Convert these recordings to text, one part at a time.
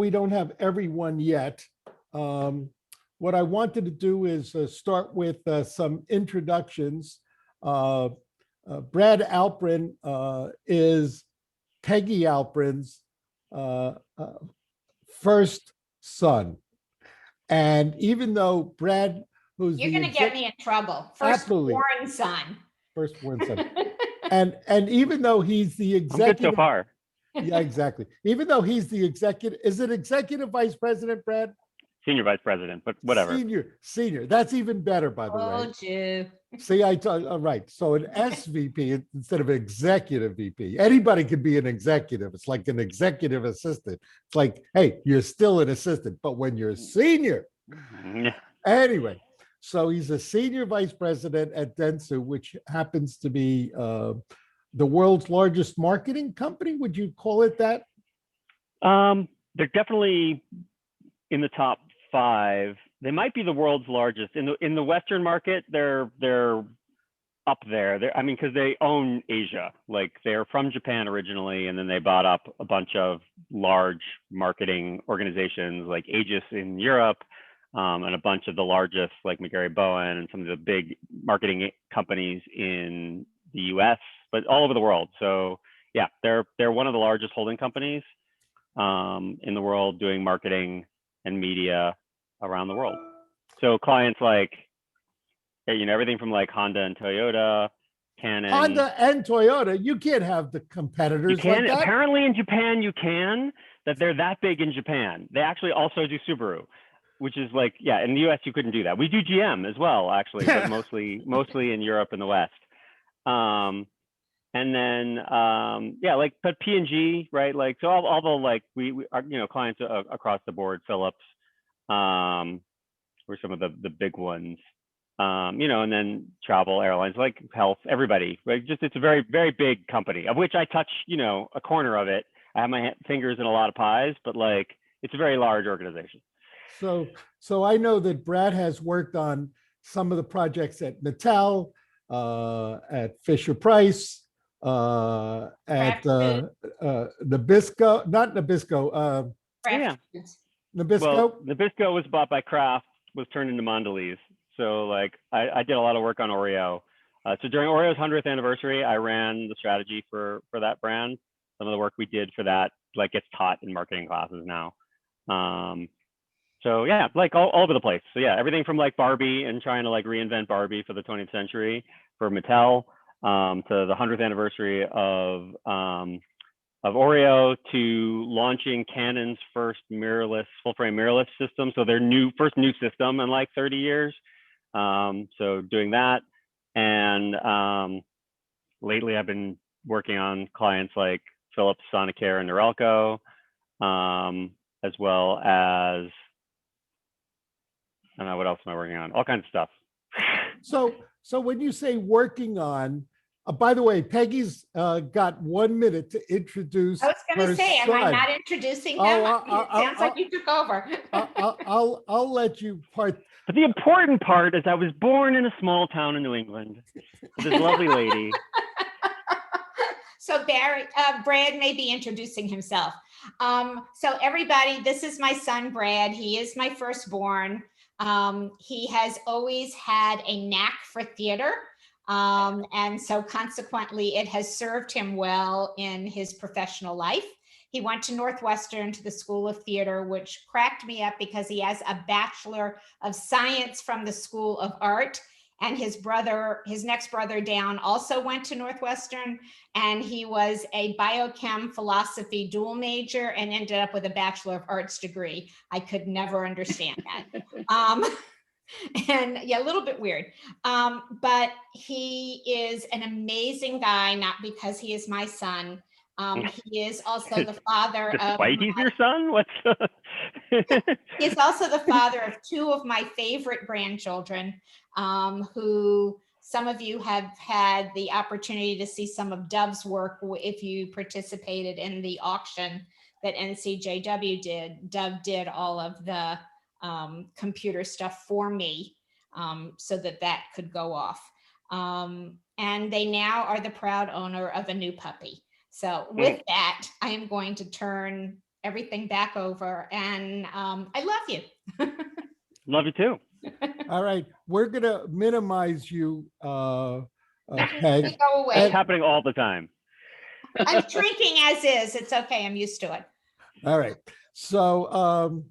We don't have everyone yet. What I wanted to do is start with some introductions. Uh, Brad Alperin is Peggy Alperin's uh, uh, first son. And even though Brad, who's You're the going to get me in trouble. absolutely Firstborn son. firstborn son, and even though he's the I'm good so executive, far. yeah, exactly. Even though he's the executive, is it executive vice president, Brad? Senior vice president, but whatever. Senior. That's even better, by the way. Oh, Jew. See, all right. So an SVP instead of executive VP. Anybody could be an executive. It's like an executive assistant. It's like, hey, you're still an assistant, but when you're senior, anyway. So he's a senior vice president at Dentsu, which happens to be the world's largest marketing company. Would you call it that? They're definitely in the top 5. They might be the world's largest in the Western market. They're up there. I mean, because they own Asia. Like they're from Japan originally, and then they bought up a bunch of large marketing organizations like Aegis in Europe, and a bunch of the largest like McGarry Bowen and some of the big marketing companies in the U.S., but all over the world. So yeah, they're one of the largest holding companies in the world doing marketing and media around the world. So clients like, everything from like Honda and Toyota, Canon. Honda and Toyota, you can't have the competitors. You can. Like that? Apparently in Japan you can, that they're that big in Japan. They actually also do Subaru, which is like, yeah, in the US you couldn't do that. We do GM as well, actually, but mostly in Europe and the West. And then, yeah, like, but P&G, right? Like, so all the, like, we are, clients across the board, Philips, were some of the big ones, and then travel, airlines, like health, everybody, right? Just, it's a very, very big company, of which I touch, a corner of it. I have my fingers in a lot of pies, but like, it's a very large organization. So I know that Brad has worked on some of the projects at Mattel, at Fisher Price, at Nabisco, not Nabisco. Yeah. Nabisco. Well, Nabisco was bought by Kraft, was turned into Mondelez. So like I did a lot of work on Oreo. So during Oreo's 100th anniversary, I ran the strategy for that brand. Some of the work we did for that like gets taught in marketing classes now. So yeah, like all over the place. So yeah, everything from like Barbie and trying to like reinvent Barbie for the 20th century for Mattel, to the 100th anniversary of Oreo, to launching Canon's first mirrorless, full frame mirrorless system. So their first new system in like 30 years. So doing that. And lately I've been working on clients like Philips, Sonicare, and Norelco, as well as, I don't know, what else am I working on? All kinds of stuff. So when you say working on, by the way, Peggy's got 1 minute to introduce. I was going to say, am I not introducing him? It sounds like you took over. I'll let you part. But the important part is I was born in a small town in New England with this lovely lady. So Brad may be introducing himself. So everybody, this is my son, Brad. He is my firstborn. He has always had a knack for theater. And so consequently, it has served him well in his professional life. He went to Northwestern, to the School of Theater, which cracked me up because he has a Bachelor of Science from the School of Art. And his next brother down also went to Northwestern, and he was a biochem philosophy dual major and ended up with a Bachelor of Arts degree. I could never understand that. And yeah, a little bit weird. But he is an amazing guy, not because he is my son. He is also the father Despite he's your son? He's also the father of 2 of my favorite grandchildren, who some of you have had the opportunity to see some of Dove's work if you participated in the auction that NCJW did. Dove did all of the computer stuff for me, so that could go off. And they now are the proud owner of a new puppy. So with that, I am going to turn everything back over. And I love you. Love you too. All right, we're gonna minimize you, Peg. Go away. It's happening all the time. I'm shrinking as is. It's okay. I'm used to it. All right. So,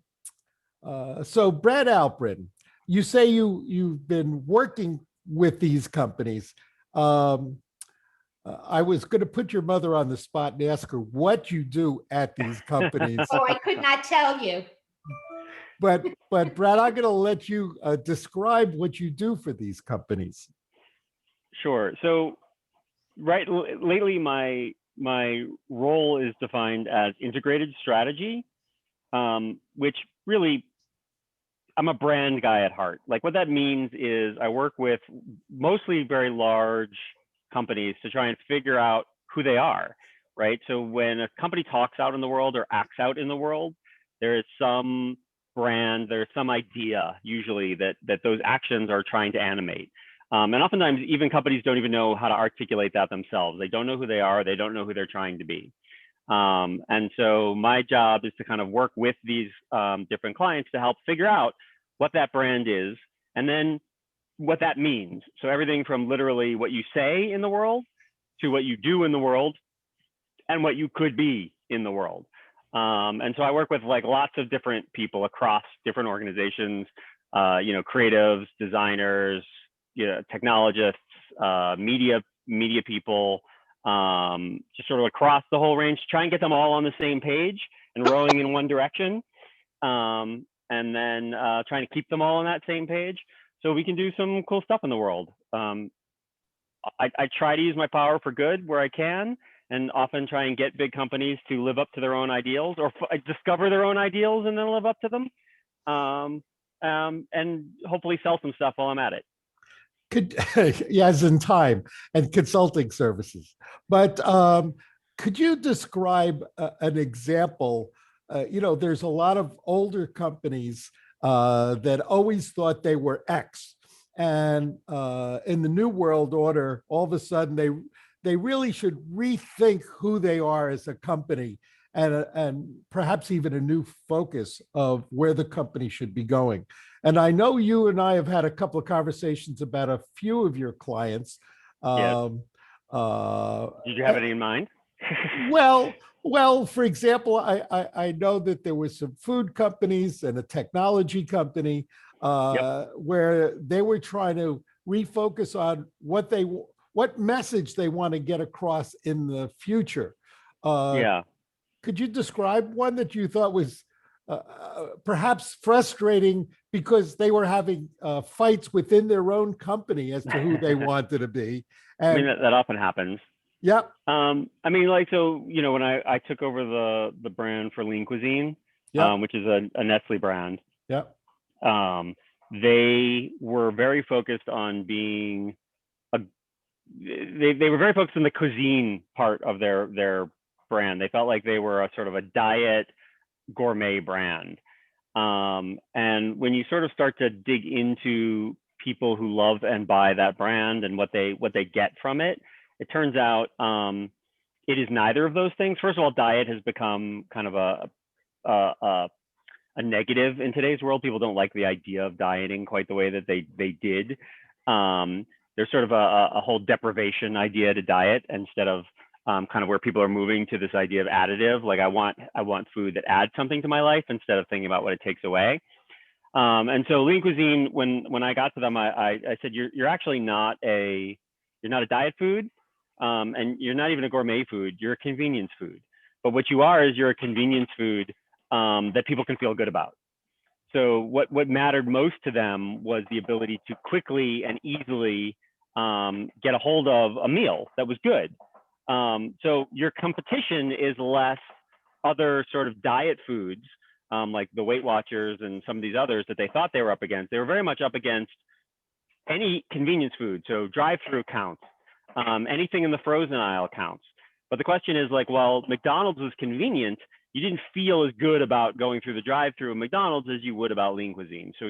so Brad Alperin, you say you've been working with these companies. I was going to put your mother on the spot and ask her what you do at these companies. Oh, I could not tell you. But Brad, I'm going to let you describe what you do for these companies. Sure. So, lately, my role is defined as integrated strategy, which really, I'm a brand guy at heart. Like what that means is I work with mostly very large companies to try and figure out who they are, right? So when a company talks out in the world or acts out in the world, there is some brand, there's some idea usually that those actions are trying to animate. And oftentimes even companies don't even know how to articulate that themselves. They don't know who they are. They don't know who they're trying to be. And so my job is to kind of work with these different clients to help figure out what that brand is and then what that means. So everything from literally what you say in the world to what you do in the world and what you could be in the world. And so I work with like lots of different people across different organizations, creatives, designers, technologists, media people, just sort of across the whole range, try and get them all on the same page and rowing in one direction. And then trying to keep them all on that same page so we can do some cool stuff in the world. I try to use my power for good where I can, and often try and get big companies to live up to their own ideals or discover their own ideals and then live up to them. And hopefully sell some stuff while I'm at it. Yes, in time and consulting services. But could you describe an example? There's a lot of older companies that always thought they were X. And in the new world order, all of a sudden they really should rethink who they are as a company and perhaps even a new focus of where the company should be going. And I know you and I have had a couple of conversations about a few of your clients. Yes. Did you have any in mind? Well, for example, I know that there was some food companies and a technology company where they were trying to refocus on what message they want to get across in the future. Could you describe one that you thought was perhaps frustrating because they were having fights within their own company as to who they wanted to be? And, I mean, that often happens. Yep. When I took over the brand for Lean Cuisine, which is a Nestle brand. Yep. They were very focused on being they were very focused on the cuisine part of their brand. They felt like they were a sort of a diet gourmet brand. And when you sort of start to dig into people who love and buy that brand and what they get from it, it turns out it is neither of those things. First of all, diet has become kind of a negative in today's world. People don't like the idea of dieting quite the way that they did. There's sort of a whole deprivation idea to diet instead of kind of where people are moving to this idea of additive. Like I want food that adds something to my life instead of thinking about what it takes away. And so Lean Cuisine, when I got to them, I said, you're actually not a diet food, and you're not even a gourmet food. You're a convenience food. But what you are is you're a convenience food that people can feel good about. So what mattered most to them was the ability to quickly and easily get a hold of a meal that was good. So your competition is less other sort of diet foods, like the Weight Watchers and some of these others that they thought they were up against. They were very much up against any convenience food. So drive-through counts, anything in the frozen aisle counts. But the question is like, well, McDonald's was convenient. You didn't feel as good about going through the drive-through of McDonald's as you would about Lean Cuisine. So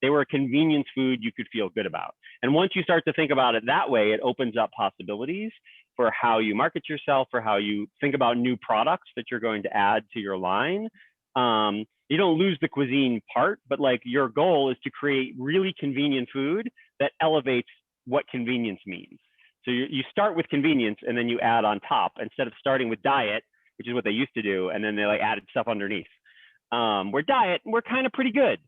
they were a convenience food you could feel good about. And once you start to think about it that way, it opens up possibilities for how you market yourself, for how you think about new products that you're going to add to your line. You don't lose the cuisine part, but like your goal is to create really convenient food that elevates what convenience means. So you start with convenience and then you add on top, instead of starting with diet, which is what they used to do, and then they like added stuff underneath. We're diet, we're kind of pretty good,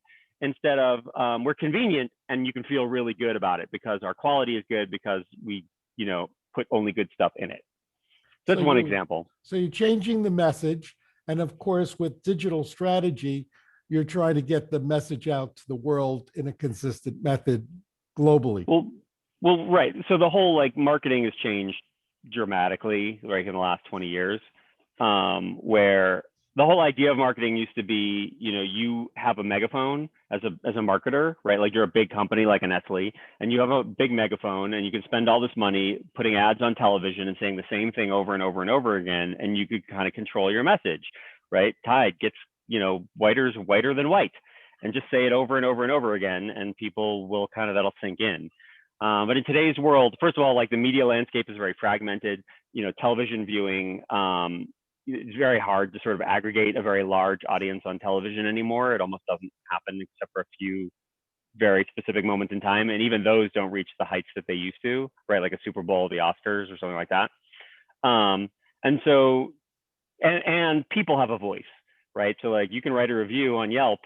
instead of we're convenient and you can feel really good about it because our quality is good because we, put only good stuff in it. So that's one example. So you're changing the message. And of course, with digital strategy, you're trying to get the message out to the world in a consistent method globally. Well, right. So the whole like marketing has changed dramatically, like in the last 20 years, where the whole idea of marketing used to be, you have a megaphone as a marketer, right? Like you're a big company like a Nestle, and you have a big megaphone, and you can spend all this money putting ads on television and saying the same thing over and over and over again, and you could kind of control your message, right? Tide gets, whiter's whiter than white, and just say it over and over and over again, and people will that'll sink in. But in today's world, first of all, like the media landscape is very fragmented. Television viewing, it's very hard to sort of aggregate a very large audience on television anymore. It almost doesn't happen except for a few very specific moments in time. And even those don't reach the heights that they used to, right? Like a Super Bowl, the Oscars or something like that. And so, and people have a voice, right? So like you can write a review on Yelp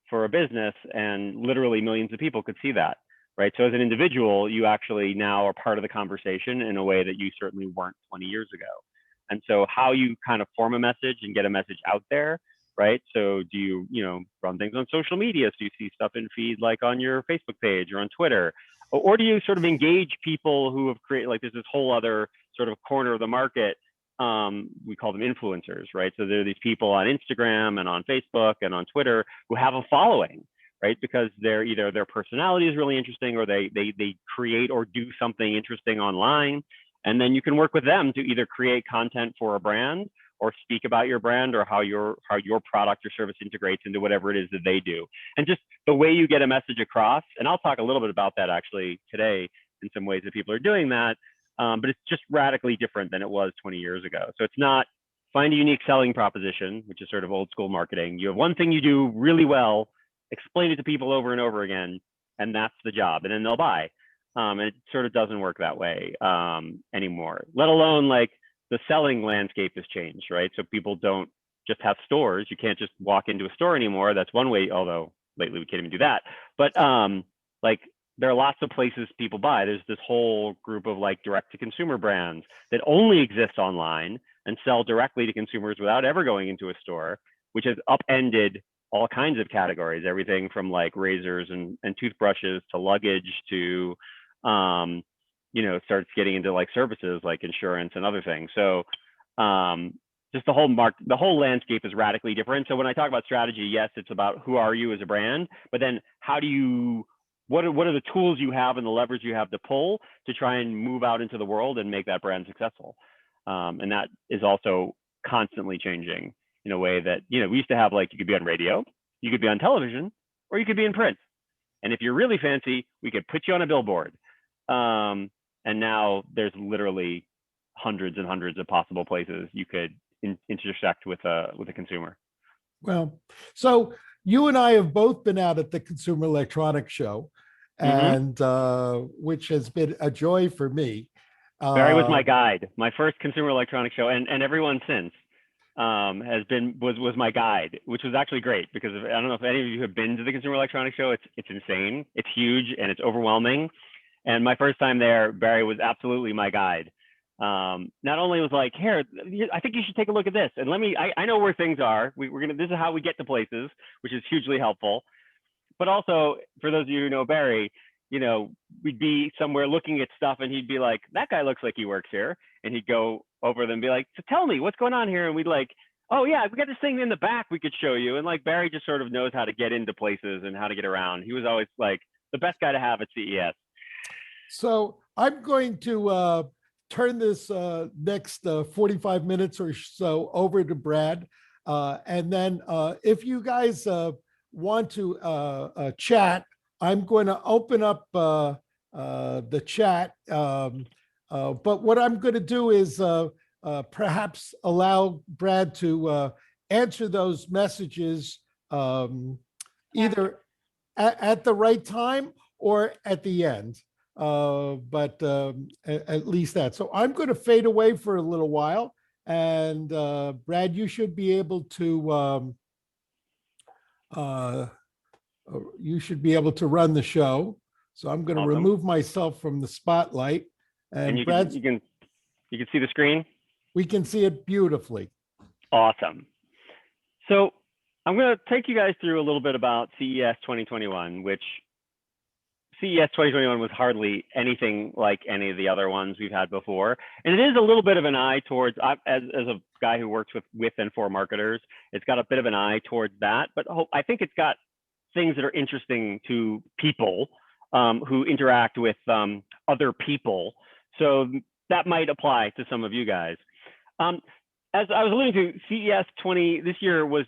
for a business and literally millions of people could see that, right? So as an individual, you actually now are part of the conversation in a way that you certainly weren't 20 years ago. And so how you kind of form a message and get a message out there, right? So do you, run things on social media? So you see stuff in feed like on your Facebook page or on Twitter? Or do you sort of engage people who have created, like there's this whole other sort of corner of the market, we call them influencers, right? So there are these people on Instagram and on Facebook and on Twitter who have a following, right? Because they're either their personality is really interesting or they create or do something interesting online. And then you can work with them to either create content for a brand or speak about your brand or how your product or service integrates into whatever it is that they do. And just the way you get a message across, and I'll talk a little bit about that actually today in some ways that people are doing that, but it's just radically different than it was 20 years ago. So it's not find a unique selling proposition, which is sort of old school marketing. You have one thing you do really well, explain it to people over and over again, and that's the job, and then they'll buy. And it sort of doesn't work that way anymore, let alone like the selling landscape has changed, right? So people don't just have stores. You can't just walk into a store anymore. That's one way, although lately we can't even do that. But like there are lots of places people buy. There's this whole group of like direct to consumer brands that only exist online and sell directly to consumers without ever going into a store, which has upended all kinds of categories, everything from like razors and toothbrushes to luggage to starts getting into like services like insurance and other things. So just the whole landscape is radically different. So when I talk about strategy, yes, it's about who are you as a brand, but then what are the tools you have and the levers you have to pull to try and move out into the world and make that brand successful. And that is also constantly changing in a way that, we used to have like, you could be on radio, you could be on television, or you could be in print. And if you're really fancy, we could put you on a billboard. And now there's literally hundreds and hundreds of possible places you could intersect with a consumer. Well, so you and I have both been out at the Consumer Electronics Show, and which has been a joy for me. Barry was my guide, my first Consumer Electronics Show, and everyone since was my guide, which was actually great because I don't know if any of you have been to the Consumer Electronics Show. It's insane, it's huge, and it's overwhelming. And my first time there, Barry was absolutely my guide. Not only was like, here, I think you should take a look at this. And I know where things are. This is how we get to places, which is hugely helpful. But also, for those of you who know Barry, we'd be somewhere looking at stuff and he'd be like, that guy looks like he works here. And he'd go over them and be like, so tell me what's going on here. And we'd like, oh yeah, we got this thing in the back we could show you. And like Barry just sort of knows how to get into places and how to get around. He was always like the best guy to have at CES. So I'm going to turn this next 45 minutes or so over to Brad. And then if you guys want to chat, I'm going to open up the chat But what I'm going to do is perhaps allow Brad to answer those messages either at the right time or at the end. But at least that. So I'm going to fade away for a little while. And Brad, you should be able to run the show. So I'm going to Awesome. remove myself from the spotlight. And you Brad's, can see the screen? we can see it beautifully. Awesome. So I'm going to take you guys through a little bit about CES 2021, which CES 2021 was hardly anything like any of the other ones we've had before. And it is a little bit of an eye towards, as a guy who works with and for marketers, it's got a bit of an eye towards that. But I think it's got things that are interesting to people who interact with other people. So that might apply to some of you guys. As I was alluding to, CES 20 this year was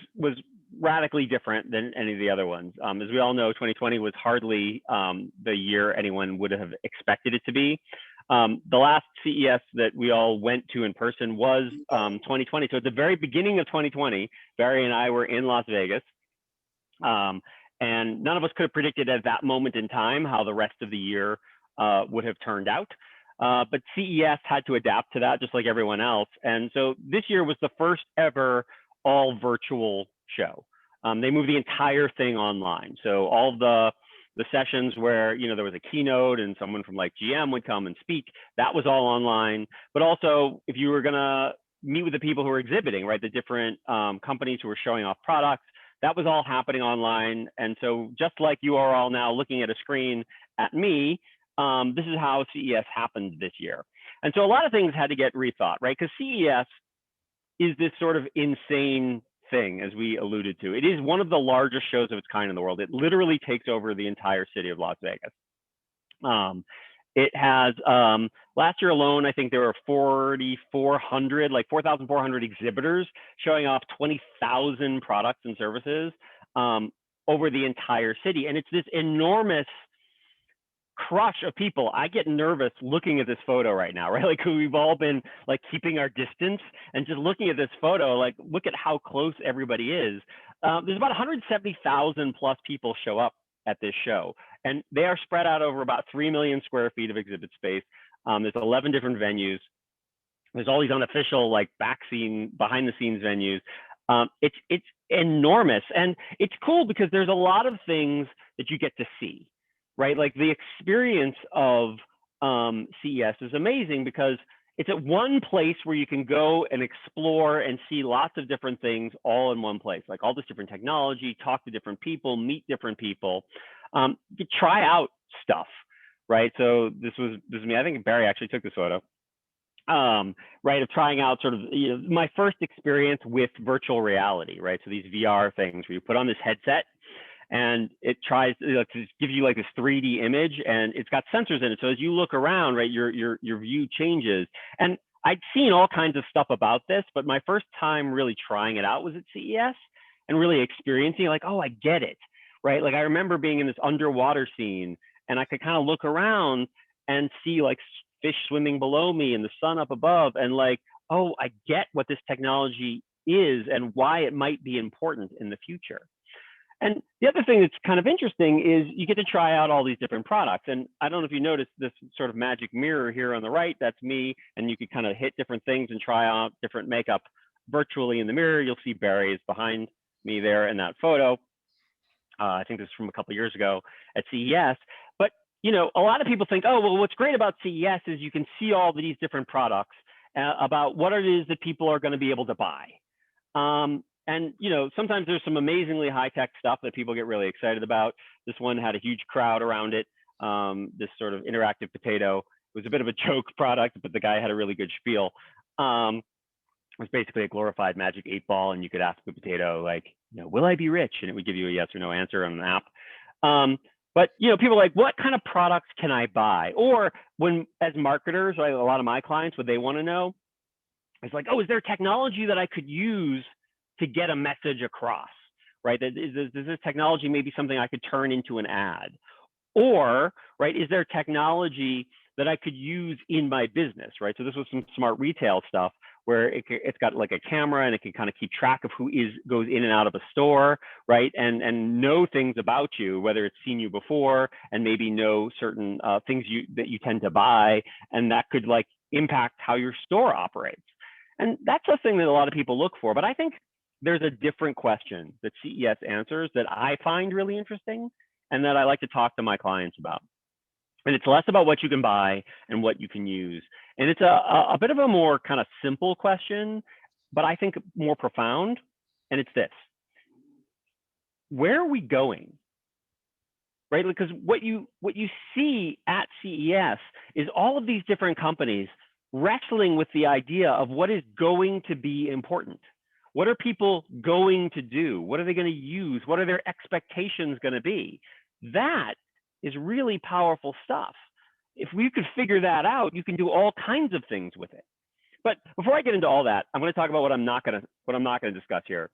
radically different than any of the other ones. As we all know, 2020 was hardly the year anyone would have expected it to be. The last CES that we all went to in person was 2020. So at the very beginning of 2020, Barry and I were in Las Vegas. And none of us could have predicted at that moment in time how the rest of the year would have turned out. But CES had to adapt to that just like everyone else. And so this year was the first ever all virtual show. They moved the entire thing online. So all the sessions where, you know, there was a keynote and someone from like GM would come and speak, that was all online. But also if you were gonna meet with the people who were exhibiting, right, the different companies who were showing off products, that was all happening online. And so just like you are all now looking at a screen at me, this is how CES happened this year. And so a lot of things had to get rethought, right? Because CES is this sort of insane thing, as we alluded to. It is one of the largest shows of its kind in the world. It literally takes over the entire city of Las Vegas. It has, last year alone, I think there were 4,400, like 4,400 exhibitors showing off 20,000 products and services over the entire city. And it's this enormous crush of people. I get nervous looking at this photo right now, right? Like we've all been like keeping our distance and just looking at this photo, like look at how close everybody is. There's about 170,000 plus people show up at this show, and they are spread out over about 3 million square feet of exhibit space. There's 11 different venues. There's all these unofficial like behind the scenes venues. It's enormous, and it's cool because there's a lot of things that you get to see. Right, like the experience of CES is amazing because it's at one place where you can go and explore and see lots of different things all in one place, like all this different technology, talk to different people, meet different people, you try out stuff, right? So this was me. I think Barry actually took this photo, right, of trying out sort of, you know, my first experience with virtual reality, right? So these VR things where you put on this headset and it tries to give you like this 3D image, and it's got sensors in it. So as you look around, right, your view changes. And I'd seen all kinds of stuff about this, but my first time really trying it out was at CES and really experiencing like, oh, I get it, right? Like I remember being in this underwater scene and I could kind of look around and see like fish swimming below me and the sun up above, and like, oh, I get what this technology is and why it might be important in the future. And the other thing that's kind of interesting is you get to try out all these different products. And I don't know if you noticed this sort of magic mirror here on the right, that's me. And you could kind of hit different things and try out different makeup virtually in the mirror. You'll see Barry is behind me there in that photo. I think this is from a couple of years ago at CES. But, you know, a lot of people think, oh, well, what's great about CES is you can see all these different products about what it is that people are going to be able to buy. And, you know, sometimes there's some amazingly high-tech stuff that people get really excited about. This one had a huge crowd around it, this sort of interactive potato. It was a bit of a joke product, but the guy had a really good spiel. It was basically a glorified magic 8-ball, and you could ask the potato, like, you know, will I be rich? And it would give you a yes or no answer on an app. But, you know, people are like, what kind of products can I buy? Or when, as marketers, right, a lot of my clients, what they want to know is like, oh, is there technology that I could use to get a message across, right? Is this technology maybe something I could turn into an ad? Or, right, is there technology that I could use in my business, right? So this was some smart retail stuff where it's got like a camera and it can kind of keep track of who goes in and out of a store, right? And know things about you, whether it's seen you before and maybe know certain things that you tend to buy, and that could like impact how your store operates. And that's a thing that a lot of people look for. But I think there's a different question that CES answers that I find really interesting and that I like to talk to my clients about. And it's less about what you can buy and what you can use. And it's a bit of a more kind of simple question, but I think more profound. And it's this: where are we going? Right? Because what you see at CES is all of these different companies wrestling with the idea of what is going to be important. What are people going to do? What are they going to use? What are their expectations going to be? That is really powerful stuff. If we could figure that out, you can do all kinds of things with it. But before I get into all that, I'm going to talk about what I'm not going to discuss here.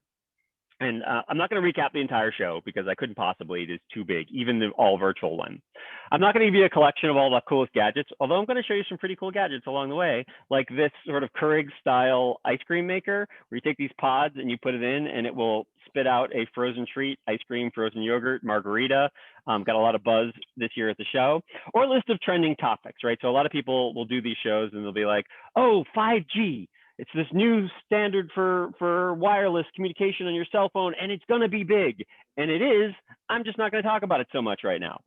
And I'm not going to recap the entire show because I couldn't possibly. It is too big, even the all virtual one. I'm not going to give you a collection of all the coolest gadgets, although I'm going to show you some pretty cool gadgets along the way, like this sort of Keurig style ice cream maker, where you take these pods and you put it in and it will spit out a frozen treat, ice cream, frozen yogurt, margarita. Got a lot of buzz this year at the show, or a list of trending topics, right? So a lot of people will do these shows and they'll be like, oh, 5G. It's this new standard for wireless communication on your cell phone, and it's going to be big. And it is. I'm just not going to talk about it so much right now.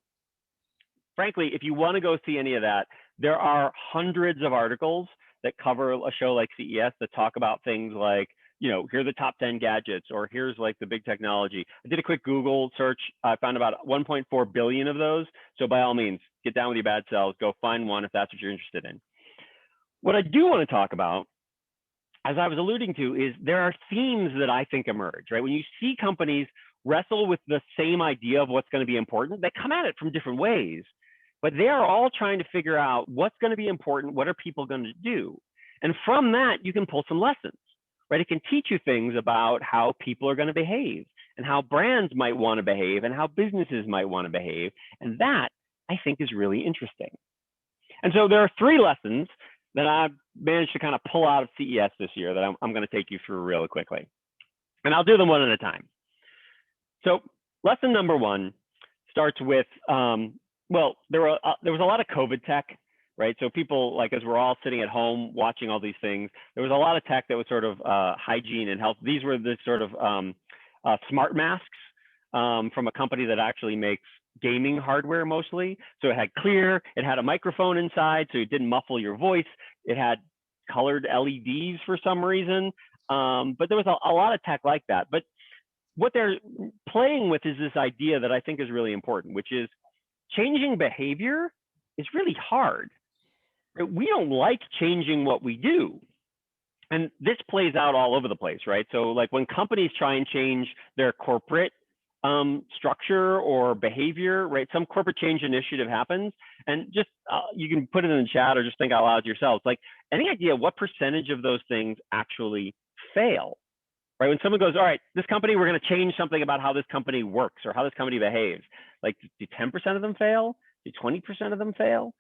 Frankly, if you want to go see any of that, there are hundreds of articles that cover a show like CES that talk about things like, you know, here are the top 10 gadgets, or here's like the big technology. I did a quick Google search. I found about 1.4 billion of those. So by all means, get down with your bad selves. Go find one if that's what you're interested in. What I do want to talk about, as I was alluding to, is there are themes that I think emerge, right? When you see companies wrestle with the same idea of what's going to be important, they come at it from different ways, but they are all trying to figure out what's going to be important, what are people going to do? And from that, you can pull some lessons, right? It can teach you things about how people are going to behave and how brands might want to behave and how businesses might want to behave. And that, I think, is really interesting. And so there are three lessons that I managed to kind of pull out of CES this year that I'm going to take you through really quickly. And I'll do them one at a time. So lesson number one starts with, well, there was a lot of COVID tech, right? So people, like, as we're all sitting at home watching all these things, there was a lot of tech that was sort of hygiene and health. These were the sort of smart masks from a company that actually makes gaming hardware mostly. So it had clear, it had a microphone inside, so it didn't muffle your voice. It had colored LEDs for some reason. But there was a lot of tech like that. But what they're playing with is this idea that I think is really important, which is changing behavior is really hard. We don't like changing what we do. And this plays out all over the place, right? So like when companies try and change their corporate structure or behavior, right? Some corporate change initiative happens, and just you can put it in the chat or just think out loud to yourselves. Like, any idea what percentage of those things actually fail, right? When someone goes, all right, this company, we're going to change something about how this company works or how this company behaves. Like, do 10% of them fail? Do 20% of them fail?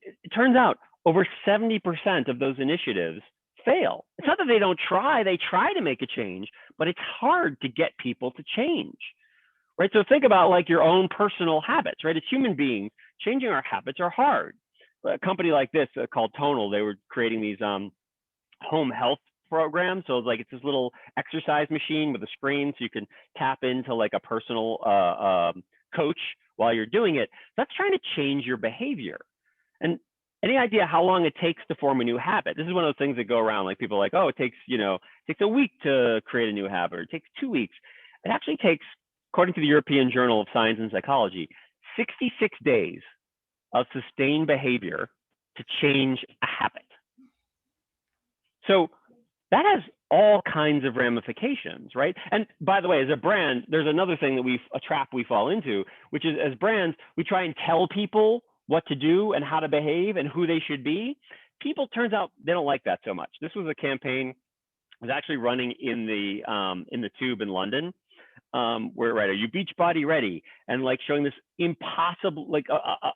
It turns out over 70% of those initiatives fail. It's not that they don't try, they try to make a change, but it's hard to get people to change. Right? So think about like your own personal habits, right? As human beings, changing our habits are hard. A company like this called Tonal, they were creating these home health programs. So it's this little exercise machine with a screen so you can tap into like a personal coach while you're doing it. That's trying to change your behavior. And any idea how long it takes to form a new habit? This is one of those things that go around, like people are like, oh, it takes a week to create a new habit, or it takes 2 weeks. It actually takes, according to the European Journal of Science and Psychology, 66 days of sustained behavior to change a habit. So that has all kinds of ramifications, right? And by the way, as a brand, there's another thing that a trap we fall into, which is as brands, we try and tell people what to do and how to behave and who they should be. People, turns out, they don't like that so much. This was a campaign, was actually running in the Tube in London. where, right, are you beach body ready? And like showing this impossible, like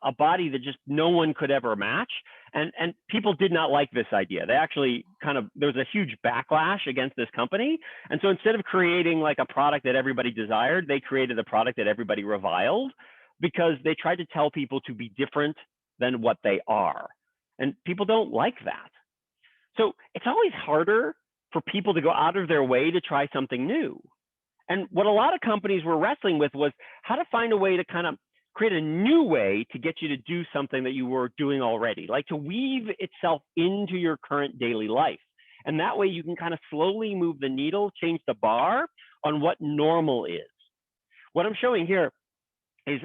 a body that just no one could ever match. And people did not like this idea. They actually there was a huge backlash against this company. And so instead of creating like a product that everybody desired, they created a product that everybody reviled, because they tried to tell people to be different than what they are. And people don't like that. So it's always harder for people to go out of their way to try something new. And what a lot of companies were wrestling with was how to find a way to kind of create a new way to get you to do something that you were doing already, like to weave itself into your current daily life. And that way you can kind of slowly move the needle, change the bar on what normal is. What I'm showing here is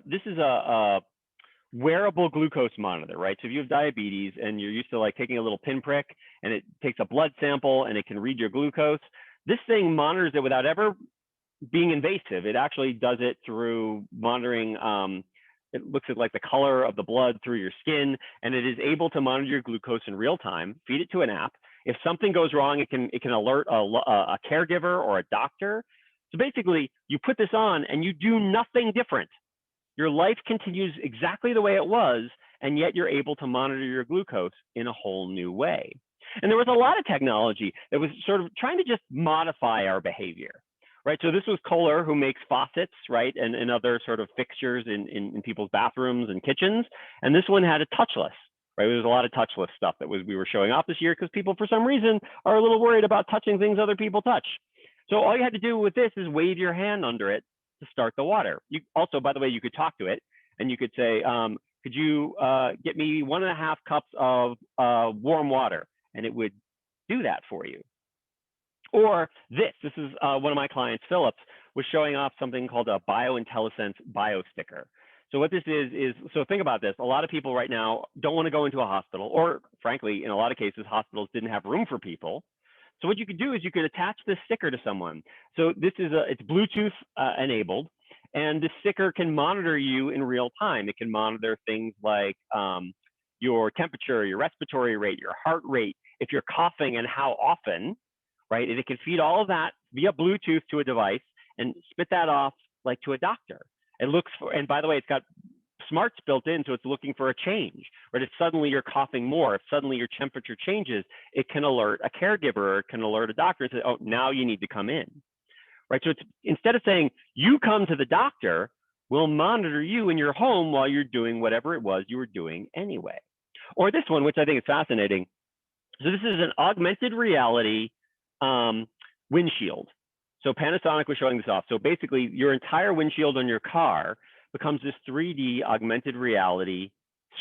this is a wearable glucose monitor, right? So if you have diabetes and you're used to like taking a little pinprick and it takes a blood sample and it can read your glucose, this thing monitors it without ever being invasive. It actually does it through monitoring. It looks at like the color of the blood through your skin, and it is able to monitor your glucose in real time, feed it to an app. If something goes wrong, it can alert a caregiver or a doctor. So basically, you put this on and you do nothing different. Your life continues exactly the way it was, and yet you're able to monitor your glucose in a whole new way. And there was a lot of technology that was sort of trying to just modify our behavior, right? So this was Kohler, who makes faucets, right? And other sort of fixtures in people's bathrooms and kitchens. And this one had a touchless, right? There was a lot of touchless stuff that we were showing off this year because people, for some reason, are a little worried about touching things other people touch. So all you had to do with this is wave your hand under it to start the water. You also, by the way, you could talk to it and you could say, could you get me 1.5 cups of warm water? And it would do that for you. Or this is one of my clients, Phillips, was showing off something called a BioIntelliSense Bio Sticker. So what this is, so think about this. A lot of people right now don't want to go into a hospital, or frankly, in a lot of cases, hospitals didn't have room for people. So what you could do is you could attach this sticker to someone. So this is it's Bluetooth enabled, and this sticker can monitor you in real time. It can monitor things like your temperature, your respiratory rate, your heart rate, if you're coughing and how often, right? And it can feed all of that via Bluetooth to a device and spit that off like to a doctor. It looks for, and by the way, it's got smarts built in, so it's looking for a change, right? If suddenly you're coughing more, if suddenly your temperature changes, it can alert a caregiver, or it can alert a doctor and say, oh, now you need to come in, right? So it's, instead of saying, you come to the doctor, we'll monitor you in your home while you're doing whatever it was you were doing anyway. Or this one, which I think is fascinating. So this is an augmented reality windshield. So Panasonic was showing this off. So basically, your entire windshield on your car becomes this 3D augmented reality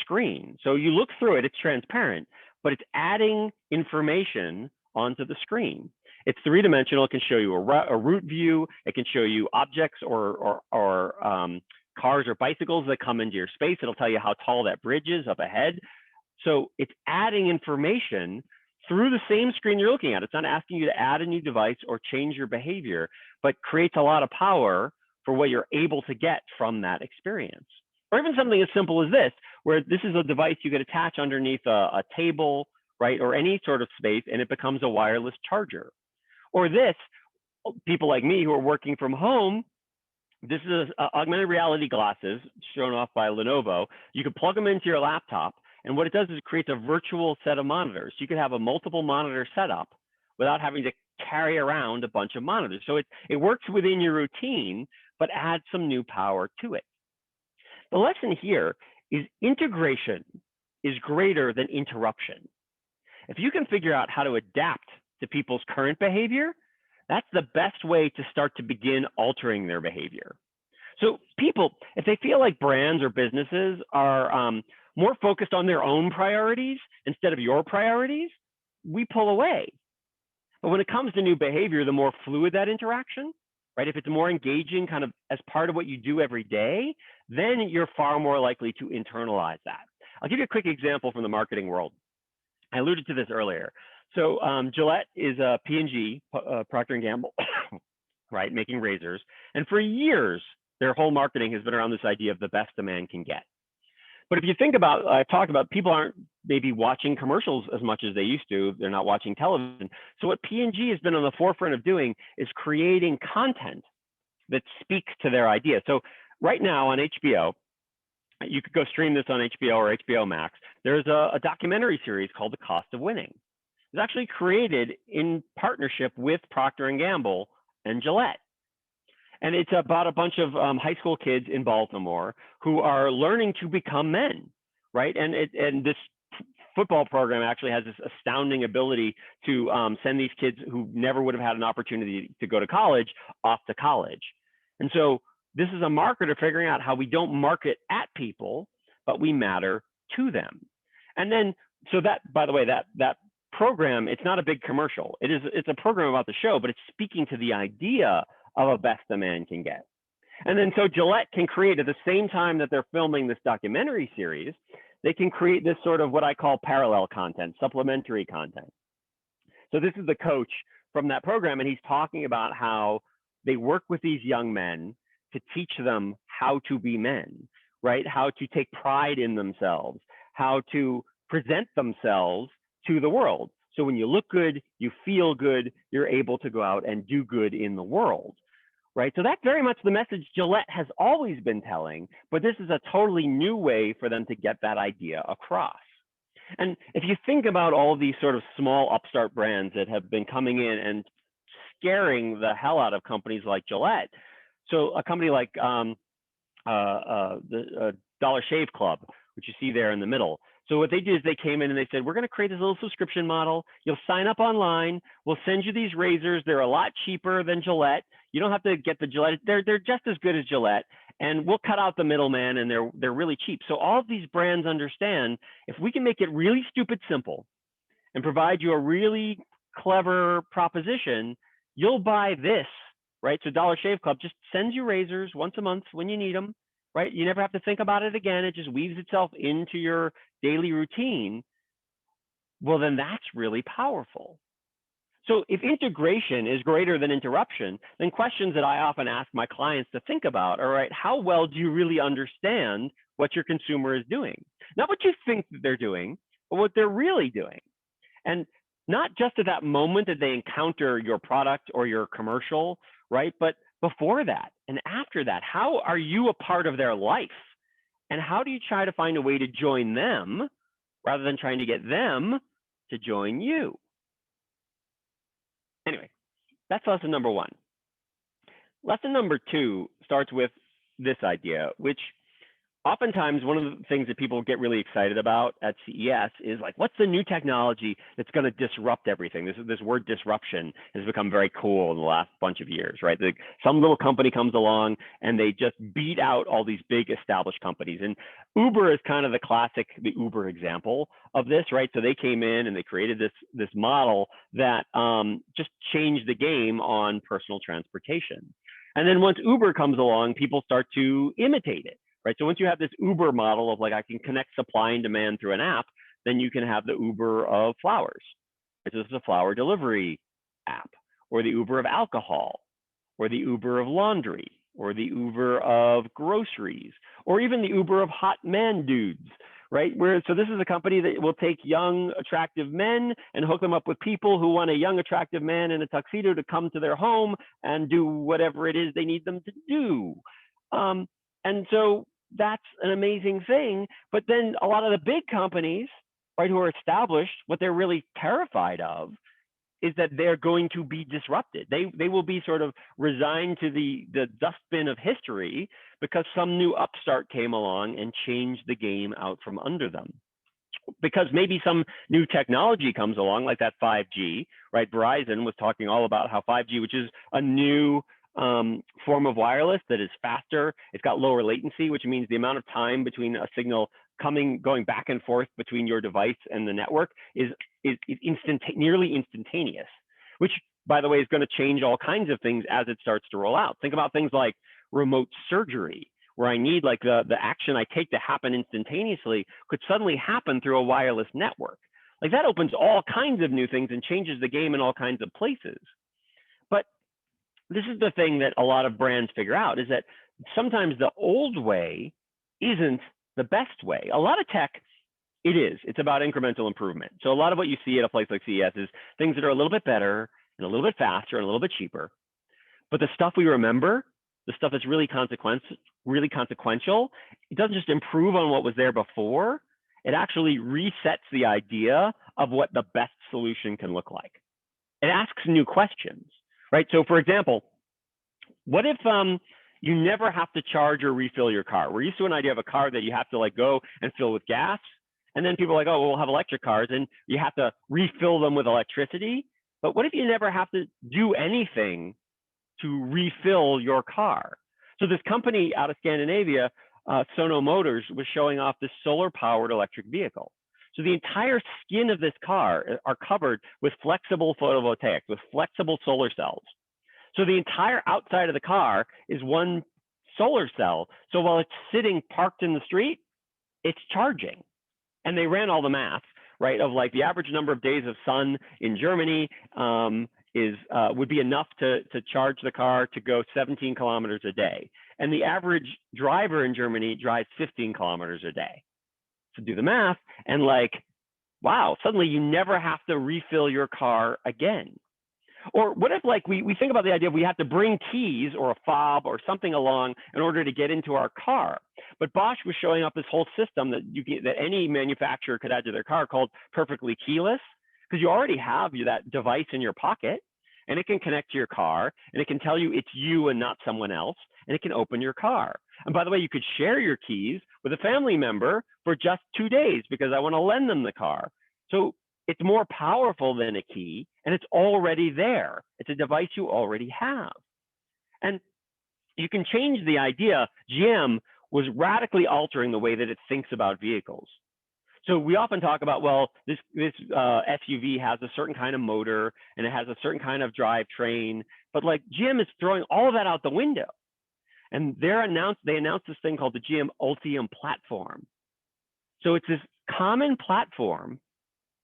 screen. So you look through it, it's transparent, but it's adding information onto the screen. It's three-dimensional. It can show you a route view. It can show you objects or cars or bicycles that come into your space. It'll tell you how tall that bridge is up ahead. So it's adding information through the same screen you're looking at. It's not asking you to add a new device or change your behavior, but creates a lot of power for what you're able to get from that experience. Or even something as simple as this, where this is a device you could attach underneath a table, right, or any sort of space, and it becomes a wireless charger. Or this, people like me who are working from home, this is augmented reality glasses shown off by Lenovo. You can plug them into your laptop, and what it does is it creates a virtual set of monitors. You could have a multiple monitor setup without having to carry around a bunch of monitors. So it works within your routine, but adds some new power to it. The lesson here is integration is greater than interruption. If you can figure out how to adapt to people's current behavior, that's the best way to start to begin altering their behavior. So people, if they feel like brands or businesses are more focused on their own priorities instead of your priorities, we pull away. But when it comes to new behavior, the more fluid that interaction, right? If it's more engaging kind of as part of what you do every day, then you're far more likely to internalize that. I'll give you a quick example from the marketing world. I alluded to this earlier. So Gillette is a P&G, Procter & Gamble, right, making razors. And for years, their whole marketing has been around this idea of the best a man can get. But if you think about, I've talked about, people aren't maybe watching commercials as much as they used to. They're not watching television. So what P&G has been on the forefront of doing is creating content that speaks to their idea. So right now on HBO, you could go stream this on HBO or HBO Max. There's a documentary series called The Cost of Winning. It's actually created in partnership with Procter & Gamble and Gillette. And it's about a bunch of high school kids in Baltimore who are learning to become men, right? And this football program actually has this astounding ability to send these kids who never would have had an opportunity to go to college off to college. And so this is a marketer figuring out how we don't market at people, but we matter to them. And then, so that, by the way, that program, it's not a big commercial. It's a program about the show, but it's speaking to the idea of a best a man can get. And then so Gillette can create, at the same time that they're filming this documentary series, they can create this sort of what I call parallel content, supplementary content. So this is the coach from that program, and he's talking about how they work with these young men to teach them how to be men, right? How to take pride in themselves, how to present themselves to the world. So when you look good, you feel good, you're able to go out and do good in the world, right? So that's very much the message Gillette has always been telling, but this is a totally new way for them to get that idea across. And if you think about all of these sort of small upstart brands that have been coming in and scaring the hell out of companies like Gillette, so a company like the Dollar Shave Club, which you see there in the middle. So what they did is they came in and they said, we're going to create this little subscription model. You'll sign up online. We'll send you these razors. They're a lot cheaper than Gillette. You don't have to get the Gillette. They're just as good as Gillette. And we'll cut out the middleman, and they're really cheap. So all of these brands understand, if we can make it really stupid simple and provide you a really clever proposition, you'll buy this, right? So Dollar Shave Club just sends you razors once a month when you need them, right? You never have to think about it again. It just weaves itself into your daily routine. Well, then that's really powerful. So if integration is greater than interruption, then questions that I often ask my clients to think about are, right, how well do you really understand what your consumer is doing? Not what you think that they're doing, but what they're really doing. And not just at that moment that they encounter your product or your commercial, right? But before that and after that, how are you a part of their life? And how do you try to find a way to join them rather than trying to get them to join you? Anyway, that's lesson number one. Lesson number two starts with this idea, which oftentimes one of the things that people get really excited about at CES is like, what's the new technology that's going to disrupt everything? This word disruption has become very cool in the last bunch of years, right? Some little company comes along and they just beat out all these big established companies. And Uber is kind of the Uber example of this, right? So they came in and they created this model that just changed the game on personal transportation. And then once Uber comes along, people start to imitate it. Right. So once you have this Uber model of like, I can connect supply and demand through an app, then you can have the Uber of flowers. This is a flower delivery app, or the Uber of alcohol, or the Uber of laundry, or the Uber of groceries, or even the Uber of hot man dudes, right? So this is a company that will take young, attractive men and hook them up with people who want a young, attractive man in a tuxedo to come to their home and do whatever it is they need them to do. And so that's an amazing thing. But then a lot of the big companies, right, who are established, what they're really terrified of is that they're going to be disrupted. They will be sort of resigned to the dustbin of history because some new upstart came along and changed the game out from under them. Because maybe some new technology comes along, like that 5G, right? Verizon was talking all about how 5G, which is a new form of wireless that is faster. It's got lower latency, which means the amount of time between a signal going back and forth between your device and the network is nearly instantaneous, which, by the way, is going to change all kinds of things as it starts to roll out. Think about things like remote surgery, where I need like the action I take to happen instantaneously could suddenly happen through a wireless network. Like that opens all kinds of new things and changes the game in all kinds of places. But this is the thing that a lot of brands figure out, is that sometimes the old way isn't the best way. A lot of tech, it's about incremental improvement. So a lot of what you see at a place like CES is things that are a little bit better and a little bit faster and a little bit cheaper. But the stuff we remember, the stuff that's really consequential, it doesn't just improve on what was there before, it actually resets the idea of what the best solution can look like. It asks new questions, right? So for example, what if you never have to charge or refill your car? We're used to an idea of a car that you have to like go and fill with gas. And then people are like, oh, well, we'll have electric cars and you have to refill them with electricity. But what if you never have to do anything to refill your car? So this company out of Scandinavia, Sono Motors, was showing off this solar-powered electric vehicle. So the entire skin of this car are covered with flexible photovoltaics, with flexible solar cells. So the entire outside of the car is one solar cell. So while it's sitting parked in the street, it's charging. And they ran all the math, right, of like the average number of days of sun in Germany would be enough to charge the car to go 17 kilometers a day. And the average driver in Germany drives 15 kilometers a day. So do the math and like, wow, suddenly you never have to refill your car again. Or what if like we think about the idea of we have to bring keys or a fob or something along in order to get into our car. But Bosch was showing up this whole system that that any manufacturer could add to their car called perfectly keyless, because you already have that device in your pocket and it can connect to your car and it can tell you it's you and not someone else, and it can open your car. And by the way, you could share your keys with a family member for just 2 days because I want to lend them the car. So it's more powerful than a key, and it's already there. It's a device you already have. And you can change the idea. GM was radically altering the way that it thinks about vehicles. So we often talk about, well, this SUV has a certain kind of motor, and it has a certain kind of drivetrain, but like GM is throwing all of that out the window. And they announced this thing called the GM Ultium platform. So it's this common platform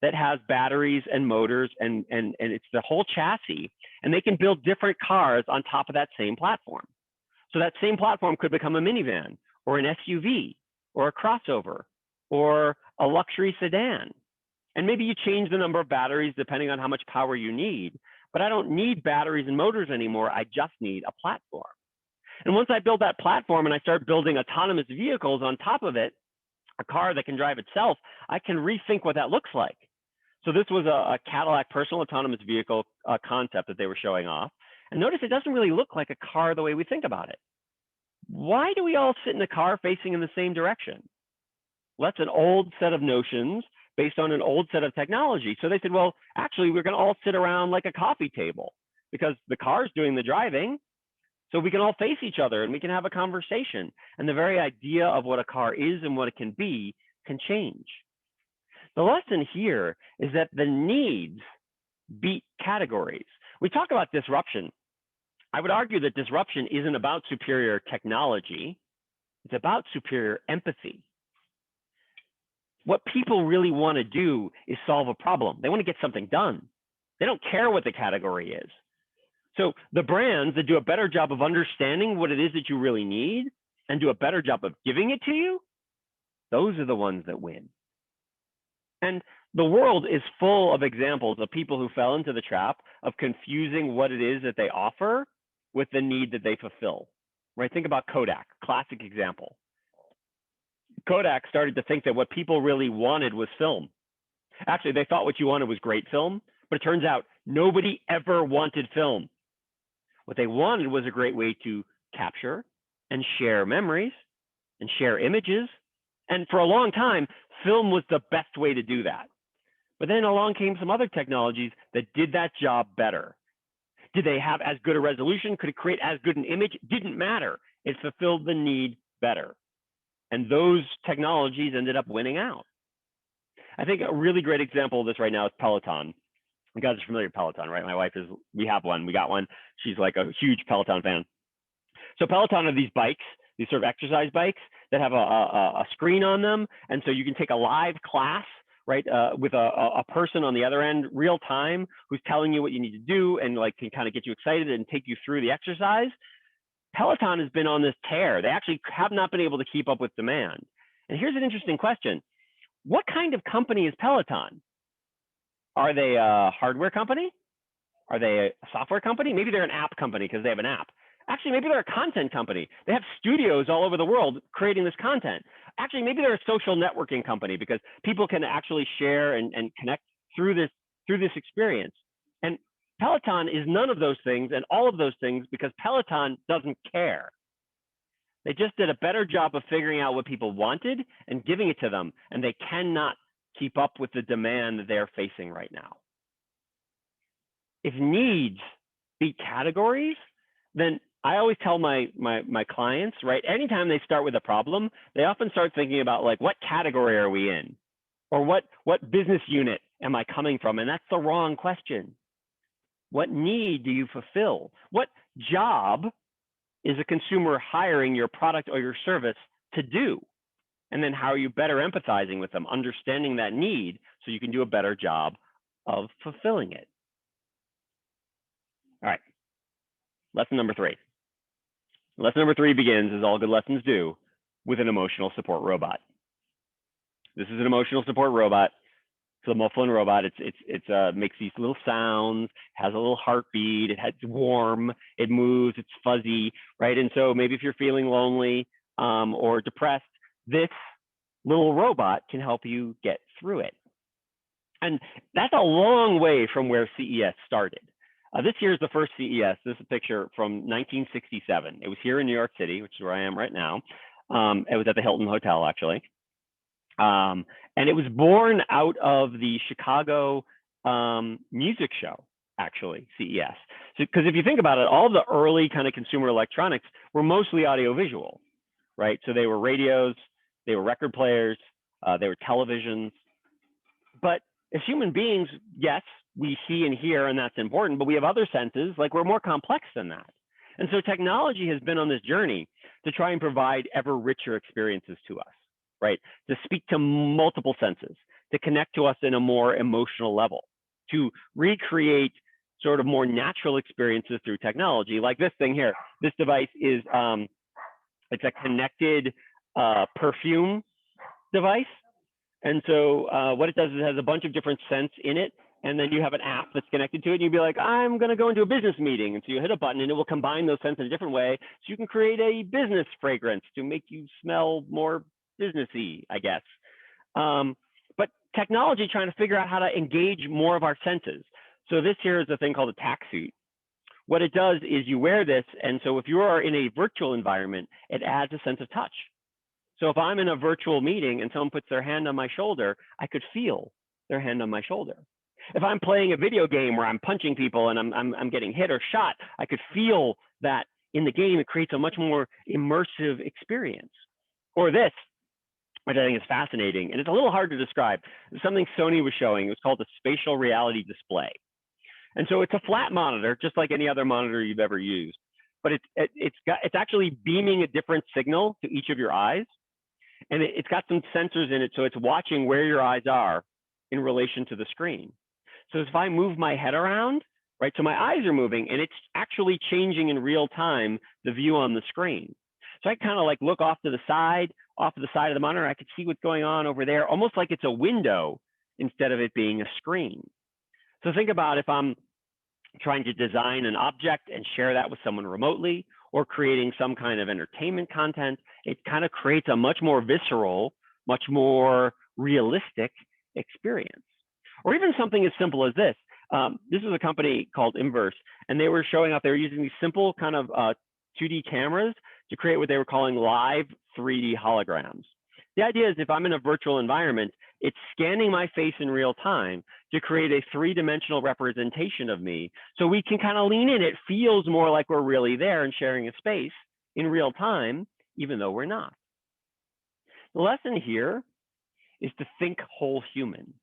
that has batteries and motors and it's the whole chassis, and they can build different cars on top of that same platform. So that same platform could become a minivan or an SUV or a crossover or a luxury sedan. And maybe you change the number of batteries depending on how much power you need, but I don't need batteries and motors anymore. I just need a platform. And once I build that platform and I start building autonomous vehicles on top of it, a car that can drive itself, I can rethink what that looks like. So this was a Cadillac personal autonomous vehicle concept that they were showing off. And notice it doesn't really look like a car the way we think about it. Why do we all sit in a car facing in the same direction? Well, that's an old set of notions based on an old set of technology. So they said, well, actually, we're going to all sit around like a coffee table because the car's doing the driving. So we can all face each other and we can have a conversation. And the very idea of what a car is and what it can be can change. The lesson here is that the needs beat categories. We talk about disruption. I would argue that disruption isn't about superior technology. It's about superior empathy. What people really want to do is solve a problem. They want to get something done. They don't care what the category is. So the brands that do a better job of understanding what it is that you really need and do a better job of giving it to you, those are the ones that win. And the world is full of examples of people who fell into the trap of confusing what it is that they offer with the need that they fulfill, right? Think about Kodak, classic example. Kodak started to think that what people really wanted was film. Actually, they thought what you wanted was great film, but it turns out nobody ever wanted film. What they wanted was a great way to capture and share memories and share images. And for a long time, film was the best way to do that. But then along came some other technologies that did that job better. Did they have as good a resolution? Could it create as good an image? Didn't matter. It fulfilled the need better. And those technologies ended up winning out. I think a really great example of this right now is Peloton. You guys are familiar with Peloton, right? My wife is, we have one, we got one. She's like a huge Peloton fan. So Peloton are these bikes, these sort of exercise bikes that have a screen on them. And so you can take a live class, right, with a person on the other end, real time, who's telling you what you need to do and like can kind of get you excited and take you through the exercise. Peloton has been on this tear. They actually have not been able to keep up with demand. And here's an interesting question. What kind of company is Peloton? Are they a hardware company? Are they a software company? Maybe they're an app company because they have an app. Actually, maybe they're a content company. They have studios all over the world creating this content. Actually, maybe they're a social networking company because people can actually share and connect through this experience. And Peloton is none of those things and all of those things because Peloton doesn't care. They just did a better job of figuring out what people wanted and giving it to them, and they cannot keep up with the demand that they're facing right now. If needs beat categories, then I always tell my clients, right, anytime they start with a problem, they often start thinking about like, what category are we in? Or what business unit am I coming from? And that's the wrong question. What need do you fulfill? What job is a consumer hiring your product or your service to do? And then how are you better empathizing with them, understanding that need so you can do a better job of fulfilling it? All right, lesson number 3. Lesson number 3 begins, as all good lessons do, with an emotional support robot. This is an emotional support robot. It's a muffling robot. It makes these little sounds, has a little heartbeat, it's warm, it moves, it's fuzzy, right? And so maybe if you're feeling lonely or depressed, this little robot can help you get through it. And that's a long way from where CES started. This year is the first CES. This is a picture from 1967. It was here in New York City, which is where I am right now. It was at the Hilton Hotel, actually. And it was born out of the Chicago music show, actually, CES. So, because if you think about it, all the early kind of consumer electronics were mostly audiovisual, right? So they were radios, they were record players, they were televisions. But as human beings, yes, we see and hear, and that's important, but we have other senses, like we're more complex than that. And so technology has been on this journey to try and provide ever richer experiences to us, right? To speak to multiple senses, to connect to us in a more emotional level, to recreate sort of more natural experiences through technology, like this thing here. This device is, it's a connected perfume device. And so what it does is it has a bunch of different scents in it. And then you have an app that's connected to it. And you'd be like, I'm going to go into a business meeting. And so you hit a button and it will combine those scents in a different way. So you can create a business fragrance to make you smell more businessy, I guess. But technology trying to figure out how to engage more of our senses. So this here is a thing called a tack suit. What it does is you wear this. And so if you are in a virtual environment, it adds a sense of touch. So if I'm in a virtual meeting and someone puts their hand on my shoulder, I could feel their hand on my shoulder. If I'm playing a video game where I'm punching people and I'm getting hit or shot, I could feel that in the game. It creates a much more immersive experience. Or this, which I think is fascinating, and it's a little hard to describe. It's something Sony was showing. It was called a spatial reality display. And so it's a flat monitor, just like any other monitor you've ever used. But it's actually beaming a different signal to each of your eyes. And it's got some sensors in it, so it's watching where your eyes are in relation to the screen. So if I move my head around, right, so my eyes are moving and it's actually changing in real time the view on the screen. So I kind of like look off to the side of the monitor. I could see what's going on over there, almost like it's a window instead of it being a screen. So think about if I'm trying to design an object and share that with someone remotely, or creating some kind of entertainment content, it kind of creates a much more visceral, much more realistic experience. Or even something as simple as this. This is a company called Inverse, and they were showing off, they were using these simple kind of 2D cameras to create what they were calling live 3D holograms. The idea is if I'm in a virtual environment, it's scanning my face in real time to create a 3-dimensional representation of me. So we can kind of lean in. It feels more like we're really there and sharing a space in real time, even though we're not. The lesson here is to think whole human.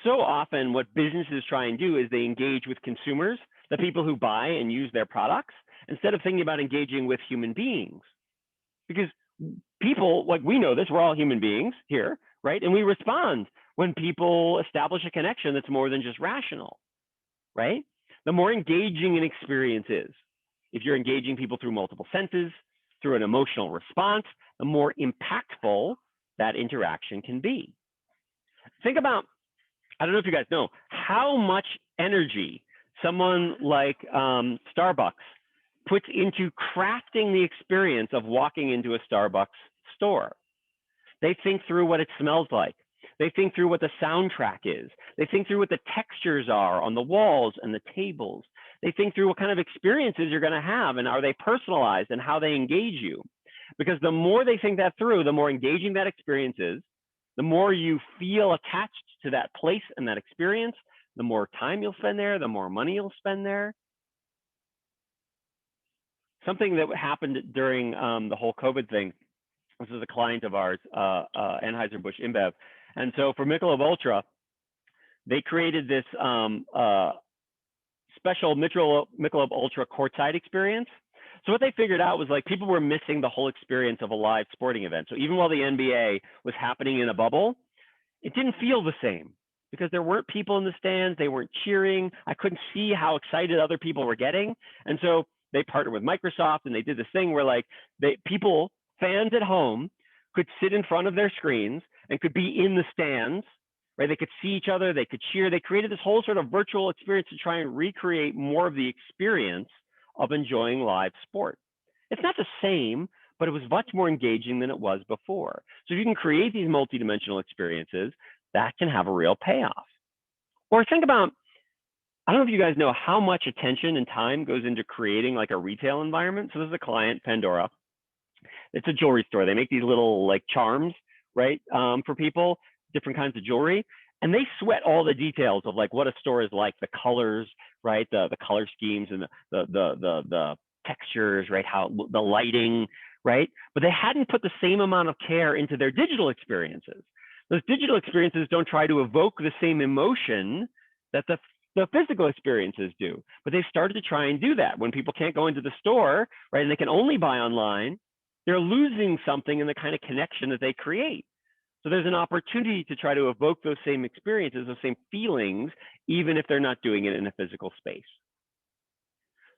So often what businesses try and do is they engage with consumers, the people who buy and use their products, instead of thinking about engaging with human beings. Because people, like we know this, we're all human beings here, right? And we respond when people establish a connection that's more than just rational, right? The more engaging an experience is, if you're engaging people through multiple senses, through an emotional response, the more impactful that interaction can be. Think about, I don't know if you guys know, how much energy someone like Starbucks puts into crafting the experience of walking into a Starbucks store. They think through what it smells like. They think through what the soundtrack is. They think through what the textures are on the walls and the tables. They think through what kind of experiences you're going to have, and are they personalized, and how they engage you. Because the more they think that through, the more engaging that experience is, the more you feel attached to that place and that experience, the more time you'll spend there, the more money you'll spend there. Something that happened during the whole COVID thing, this is a client of ours, Anheuser-Busch InBev. And so for Michelob Ultra, they created this special Michelob Ultra courtside experience. So what they figured out was, like, people were missing the whole experience of a live sporting event. So even while the NBA was happening in a bubble, it didn't feel the same because there weren't people in the stands. They weren't cheering. I couldn't see how excited other people were getting. And so they partnered with Microsoft, and they did this thing where, like, fans at home could sit in front of their screens and could be in the stands, right? They could see each other, they could cheer. They created this whole sort of virtual experience to try and recreate more of the experience of enjoying live sport. It's not the same, but it was much more engaging than it was before. So if you can create these multidimensional experiences, that can have a real payoff. Or think about, I don't know if you guys know how much attention and time goes into creating like a retail environment. So this is a client, Pandora. It's a jewelry store. They make these little like charms, right, for people, different kinds of jewelry. And they sweat all the details of like what a store is like, the colors, right, the color schemes and the textures, right, how the lighting, right? But they hadn't put the same amount of care into their digital experiences. Those digital experiences don't try to evoke the same emotion that the physical experiences do. But they've started to try and do that. When people can't go into the store, right, and they can only buy online, they're losing something in the kind of connection that they create. So there's an opportunity to try to evoke those same experiences, those same feelings, even if they're not doing it in a physical space.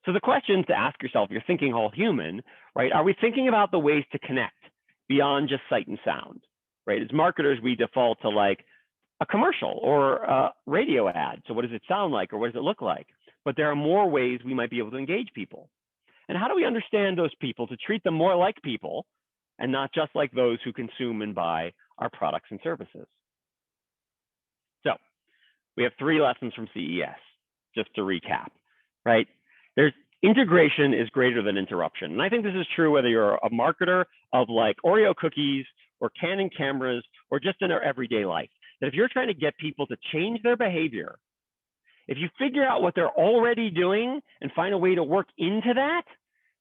So the questions to ask yourself, you're thinking all human, right? Are we thinking about the ways to connect beyond just sight and sound, right? As marketers, we default to like a commercial or a radio ad. So what does it sound like, or what does it look like? But there are more ways we might be able to engage people. And how do we understand those people to treat them more like people and not just like those who consume and buy our products and services? So we have 3 lessons from CES, just to recap, right? There's integration is greater than interruption. And I think this is true whether you're a marketer of like Oreo cookies or Canon cameras or just in our everyday life. That if you're trying to get people to change their behavior, if you figure out what they're already doing and find a way to work into that,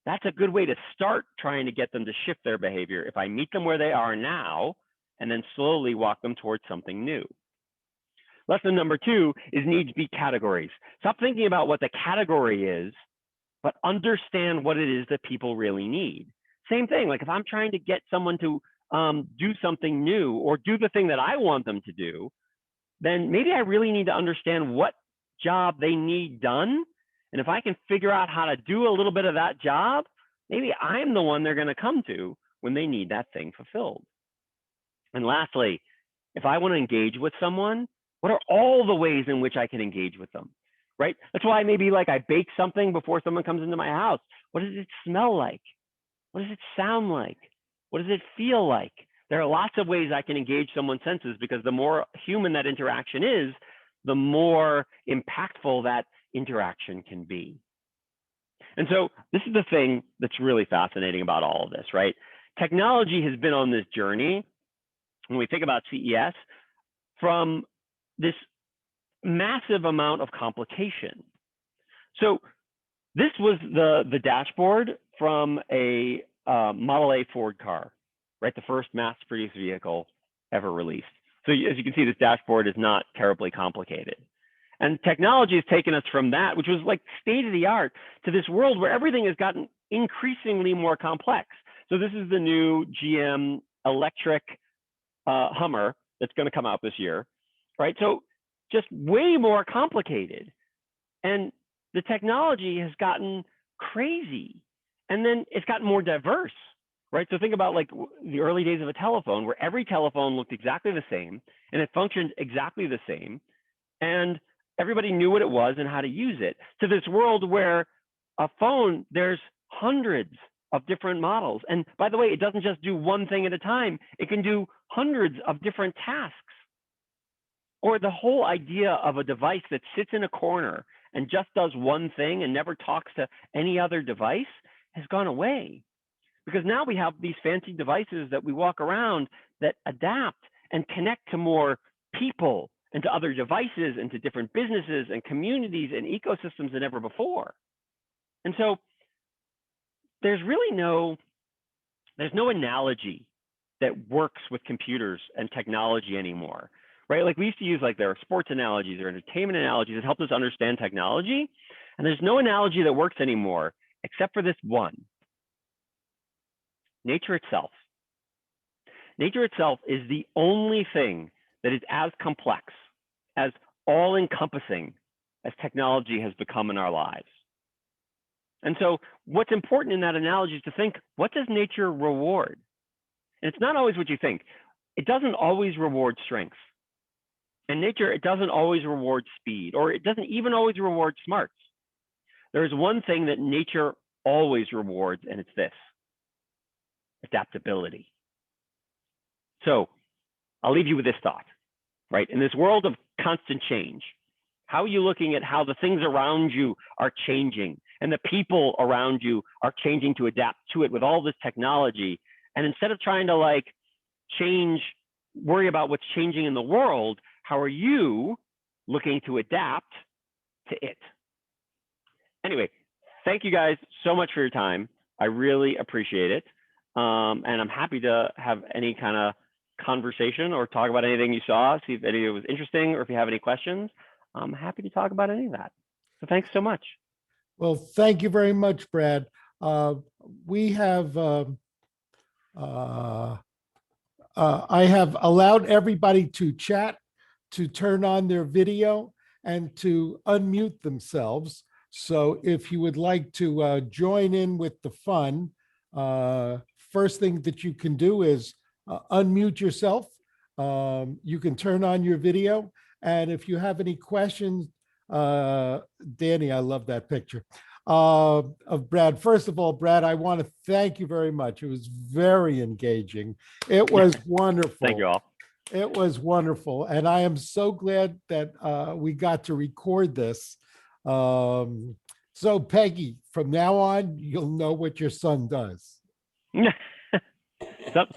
that's a good way to start trying to get them to shift their behavior. If I meet them where they are now and then slowly walk them towards something new. Lesson number 2 is needs-be categories. Stop thinking about what the category is, but understand what it is that people really need. Same thing, like if I'm trying to get someone to do something new or do the thing that I want them to do, then maybe I really need to understand what job they need done. And if I can figure out how to do a little bit of that job, maybe I'm the one they're going to come to when they need that thing fulfilled. And lastly, if I want to engage with someone, what are all the ways in which I can engage with them, right? That's why maybe like I bake something before someone comes into my house. What does it smell like? What does it sound like? What does it feel like? There are lots of ways I can engage someone's senses, because the more human that interaction is, the more impactful that interaction can be. And so this is the thing that's really fascinating about all of this, right? Technology has been on this journey, when we think about CES, from this massive amount of complication. So this was the dashboard from a Model A Ford car, right? The first mass-produced vehicle ever released. So as you can see, this dashboard is not terribly complicated. And technology has taken us from that, which was like state of the art, to this world where everything has gotten increasingly more complex. So this is the new GM electric Hummer that's going to come out this year, right? So just way more complicated. And the technology has gotten crazy. And then it's gotten more diverse, right? So think about like the early days of a telephone, where every telephone looked exactly the same and it functioned exactly the same. And everybody knew what it was and how to use it, to this world where a phone, there's hundreds of different models. And by the way, it doesn't just do one thing at a time. It can do hundreds of different tasks. Or the whole idea of a device that sits in a corner and just does one thing and never talks to any other device has gone away. Because now we have these fancy devices that we walk around that adapt and connect to more people and to other devices and to different businesses and communities and ecosystems than ever before. And so there's really no analogy that works with computers and technology anymore, right? Like we used to use, like, there are sports analogies or entertainment analogies that helped us understand technology. And there's no analogy that works anymore except for this one: nature itself. Nature itself is the only thing that is as complex, as all-encompassing as technology has become in our lives. And so what's important in that analogy is to think, what does nature reward? And it's not always what you think. It doesn't always reward strength. And nature, it doesn't always reward speed, or it doesn't even always reward smarts. There's one thing that nature always rewards, and it's this: adaptability. So I'll leave you with this thought, right? In this world of constant change, how are you looking at how the things around you are changing and the people around you are changing to adapt to it with all this technology? And instead of trying to, like, worry about what's changing in the world, how are you looking to adapt to it? Anyway, thank you guys so much for your time. I really appreciate it. And I'm happy to have any kind of conversation or talk about anything you saw, see if any of it was interesting, or if you have any questions. I'm happy to talk about any of that. So thanks so much. Well, thank you very much, Brad. We have, I have allowed everybody to chat, to turn on their video, and to unmute themselves. So if you would like to join in with the fun, first thing that you can do is unmute yourself. You can turn on your video. And if you have any questions, Danny, I love that picture of Brad. First of all, Brad, I want to thank you very much. It was very engaging. It was wonderful. Thank you all. It was wonderful. And I am so glad that we got to record this. So Peggy, from now on, you'll know what your son does.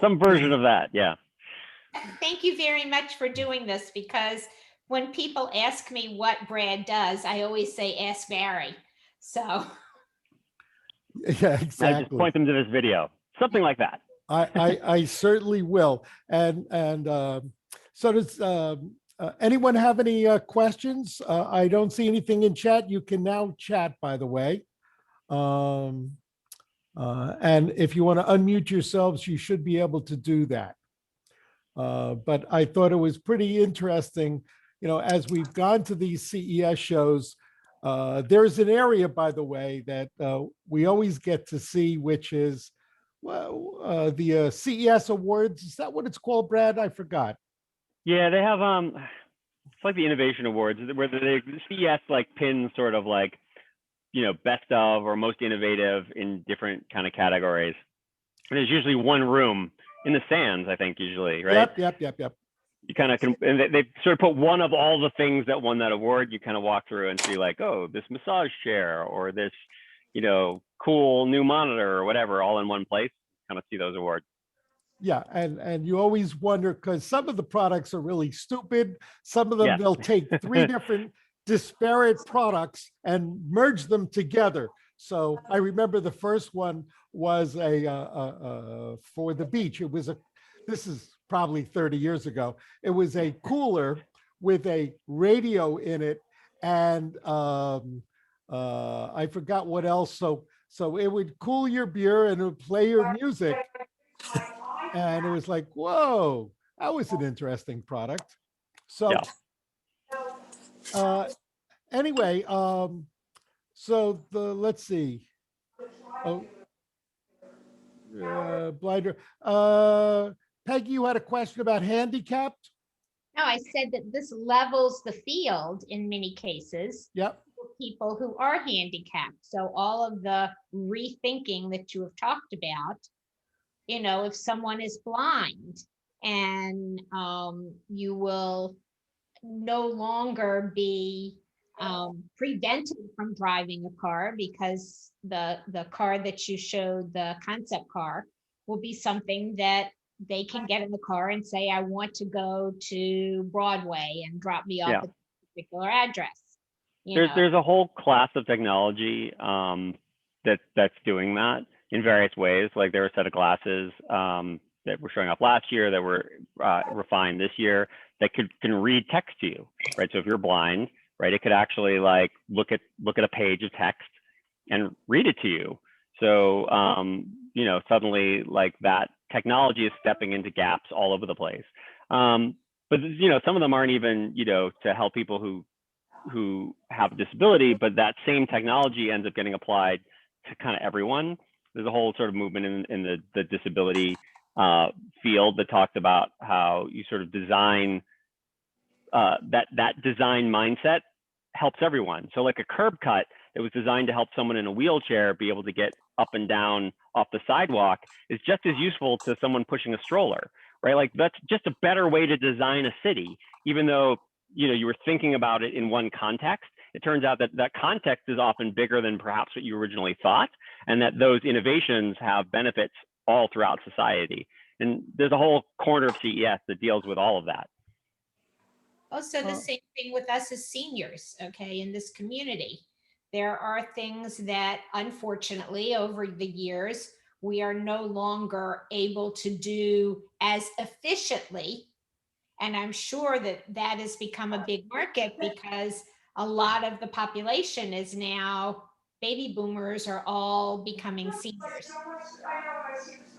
Some version of that, yeah. Thank you very much for doing this, because when people ask me what Brad does, I always say, ask Barry. So Yeah, exactly. I just point them to this video, something like that. I certainly will. And so does anyone have any questions? I don't see anything in chat. You can now chat, by the way. And if you want to unmute yourselves, you should be able to do that. But I thought it was pretty interesting, as we've gone to these CES shows. There's an area, by the way, that we always get to see, which is the CES Awards. Is that what it's called, Brad? I forgot. Yeah, they have it's like the Innovation Awards, where the CES pins sort of best of or most innovative in different kind of categories. And there's usually one room in the stands, I think, usually, right? Yep. You kind of can, and they sort of put one of all the things that won that award. You kind of walk through and see, oh, this massage chair or this, cool new monitor or whatever, all in one place. Kind of see those awards. Yeah, and you always wonder, because some of the products are really stupid. Some of them, they'll take three different disparate products and merge them together. So I remember the first one was for the beach. It was this is probably 30 years ago. It was a cooler with a radio in it, and I forgot what else. So it would cool your beer and it would play your music. And it was whoa, that was an interesting product. So anyway, so let's see. Blinder. Peggy, you had a question about handicapped? no, I said that this levels the field in many cases. Yep. for people who are handicapped. So all of the rethinking that you have talked about, if someone is blind and you will no longer be prevented from driving a car because the car that you showed, the concept car, will be something that they can get in the car and say, I want to go to Broadway and drop me off Yeah. at a particular address. There's a whole class of technology that's doing that in various ways. Like there were a set of glasses that were showing up last year that were refined this year that can read text to you, right? So if you're blind, right, it could actually like look at a page of text and read it to you. So suddenly like that technology is stepping into gaps all over the place. But some of them aren't even to help people who have a disability, but that same technology ends up getting applied to kind of everyone. There's a whole sort of movement in the disability field that talks about how you sort of design that design mindset helps everyone. So like a curb cut that was designed to help someone in a wheelchair be able to get up and down off the sidewalk is just as useful to someone pushing a stroller, right? Like that's just a better way to design a city, even though you were thinking about it in one context. It turns out that context is often bigger than perhaps what you originally thought, and that those innovations have benefits all throughout society. And there's a whole corner of CES that deals with all of that. Also, the same thing with us as seniors, okay, in this community. There are things that unfortunately over the years, we are no longer able to do as efficiently. And I'm sure that has become a big market because a lot of the population is now, baby boomers are all becoming seniors.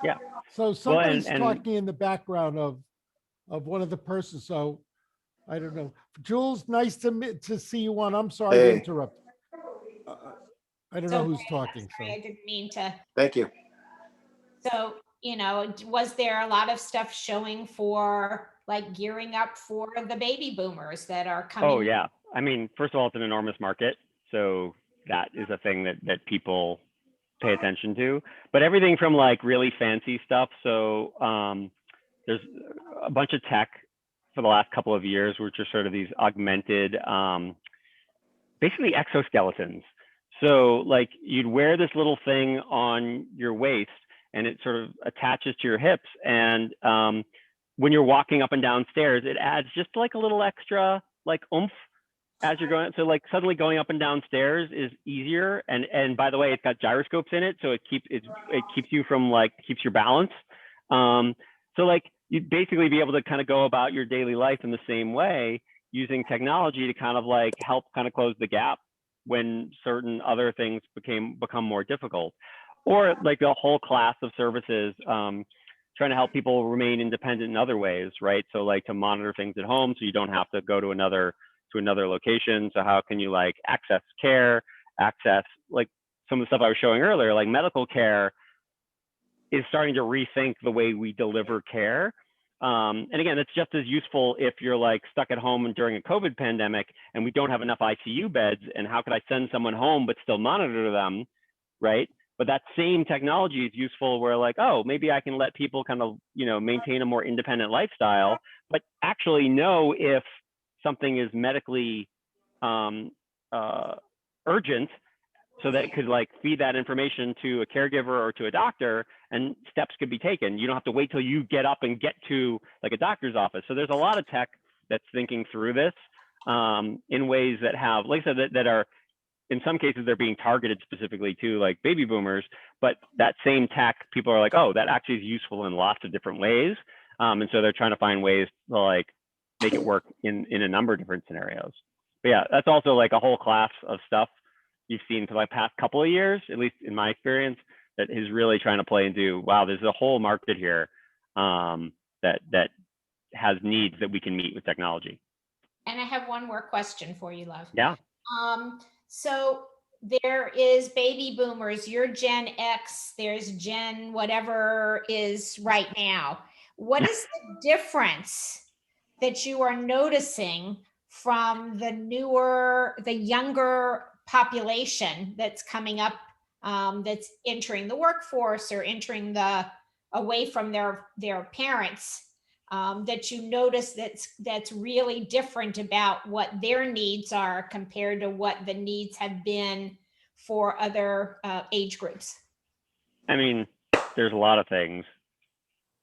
Yeah. So somebody's and talking in the background of one of the persons. So I don't know. Jules, nice to see you on. I'm sorry to interrupt. I don't know who's talking. Sorry, I didn't mean to. Thank you. So, was there a lot of stuff showing for like gearing up for the baby boomers that are coming? Oh yeah. I mean, first of all, it's an enormous market. So that is a thing that people pay attention to, but everything from like really fancy stuff. So there's a bunch of tech for the last couple of years, which are sort of these augmented, basically exoskeletons. So like you'd wear this little thing on your waist and it sort of attaches to your hips. And when you're walking up and down stairs, it adds just like a little extra like oomph as you're going. So like suddenly going up and down stairs is easier. And by the way, it's got gyroscopes in it. So it keeps you from like, keeps your balance. So like you'd basically be able to kind of go about your daily life in the same way using technology to kind of like help kind of close the gap when certain other things become more difficult. Or like a whole class of services, trying to help people remain independent in other ways, right? So like to monitor things at home so you don't have to go to another location. So how can you like access care, access like some of the stuff I was showing earlier, like medical care is starting to rethink the way we deliver care. And again, it's just as useful if you're like stuck at home and during a COVID pandemic and we don't have enough ICU beds, and how could I send someone home but still monitor them, right? But that same technology is useful where like, oh, maybe I can let people kind of, maintain a more independent lifestyle, but actually know if something is medically urgent, so that it could like feed that information to a caregiver or to a doctor, and steps could be taken. You don't have to wait till you get up and get to like a doctor's office. So there's a lot of tech that's thinking through this in ways that have, like I said, that are, in some cases, they're being targeted specifically to like baby boomers, but that same tech, people are like, oh, that actually is useful in lots of different ways. And so they're trying to find ways to like make it work in a number of different scenarios. But yeah, that's also like a whole class of stuff you've seen for like past couple of years, at least in my experience, that is really trying to play into, wow, there's a whole market here that has needs that we can meet with technology. And I have one more question for you, love. Yeah. So there is baby boomers, you're Gen X, there's Gen whatever is right now. What is the difference that you are noticing from the younger population that's coming up, that's entering the workforce or entering away from their parents, that you notice that's really different about what their needs are compared to what the needs have been for other age groups? I mean, there's a lot of things.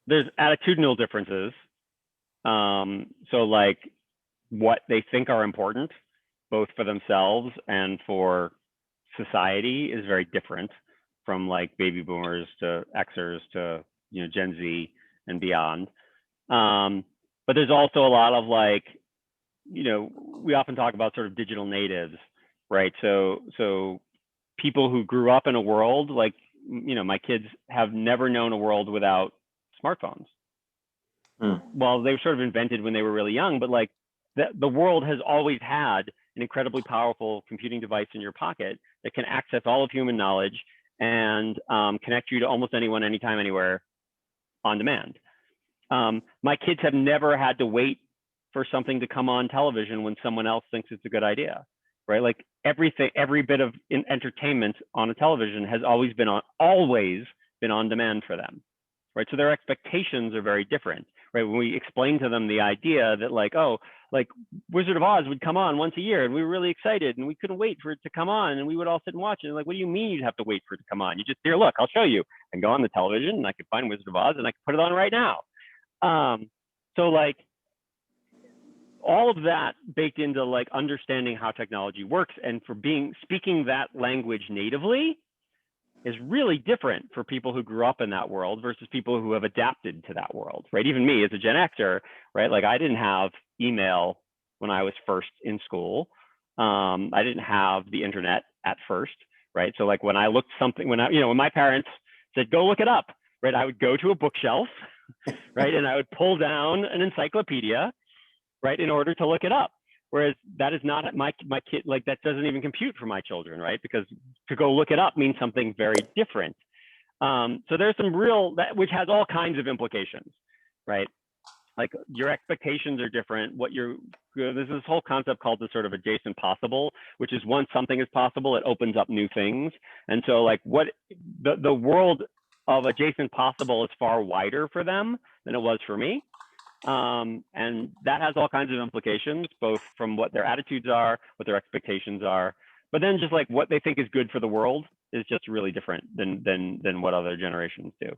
There's attitudinal differences. So like what they think are important, both for themselves and for society, is very different from like baby boomers to Xers to, you know, Gen Z and beyond. But there's also a lot of like, you know, we often talk about sort of digital natives, right? So people who grew up in a world like, you know, my kids have never known a world without smartphones. Well, they were sort of invented when they were really young, but like the world has always had an incredibly powerful computing device in your pocket that can access all of human knowledge and connect you to almost anyone, anytime, anywhere on demand. My kids have never had to wait for something to come on television when someone else thinks it's a good idea, right? Like everything, every bit of entertainment on a television has always been on demand for them, right? So their expectations are very different, right? When we explain to them the idea that like, oh, like Wizard of Oz would come on once a year and we were really excited and we couldn't wait for it to come on and we would all sit and watch it. Like, what do you mean you'd have to wait for it to come on? You just, here, look, I'll show you, and go on the television and I could find Wizard of Oz and I could put it on right now. So like all of that baked into like understanding how technology works, and for speaking that language natively is really different for people who grew up in that world versus people who have adapted to that world, right? Even me as a Gen Xer, right? Like I didn't have email when I was first in school. I didn't have the internet at first, right? So like when I looked something, when my parents said, go look it up, right? I would go to a bookshelf, right? And I would pull down an encyclopedia, right? In order to look it up. Whereas that is not my kid, like that doesn't even compute for my children, right? Because to go look it up means something very different. So there's some which has all kinds of implications, right? Like your expectations are different. There's this whole concept called the sort of adjacent possible, which is once something is possible, it opens up new things. And so like the world of adjacent possible is far wider for them than it was for me. And that has all kinds of implications, both from what their attitudes are, what their expectations are, but then just like what they think is good for the world is just really different than what other generations do.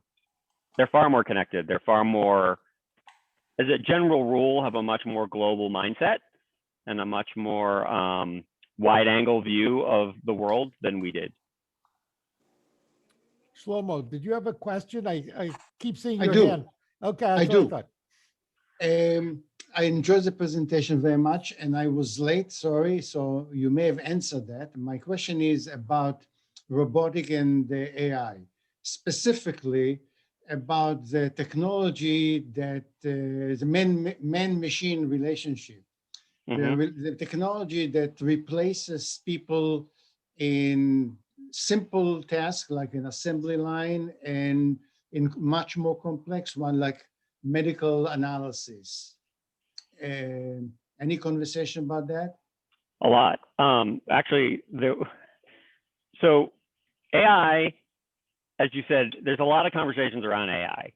They're far more connected. They're far more, as a general rule, have a much more global mindset and a much more wide angle view of the world than we did. Shlomo, did you have a question? I keep seeing I your do. hand. Okay, I that's what do. thought. I enjoyed the presentation very much, and I was late, sorry, so you may have answered that. My question is about robotic and the AI, specifically about the technology that the man-machine relationship, the technology that replaces people in simple tasks like an assembly line and in much more complex one like medical analysis. Any conversation about that? A lot. Actually, so AI, as you said, there's a lot of conversations around AI.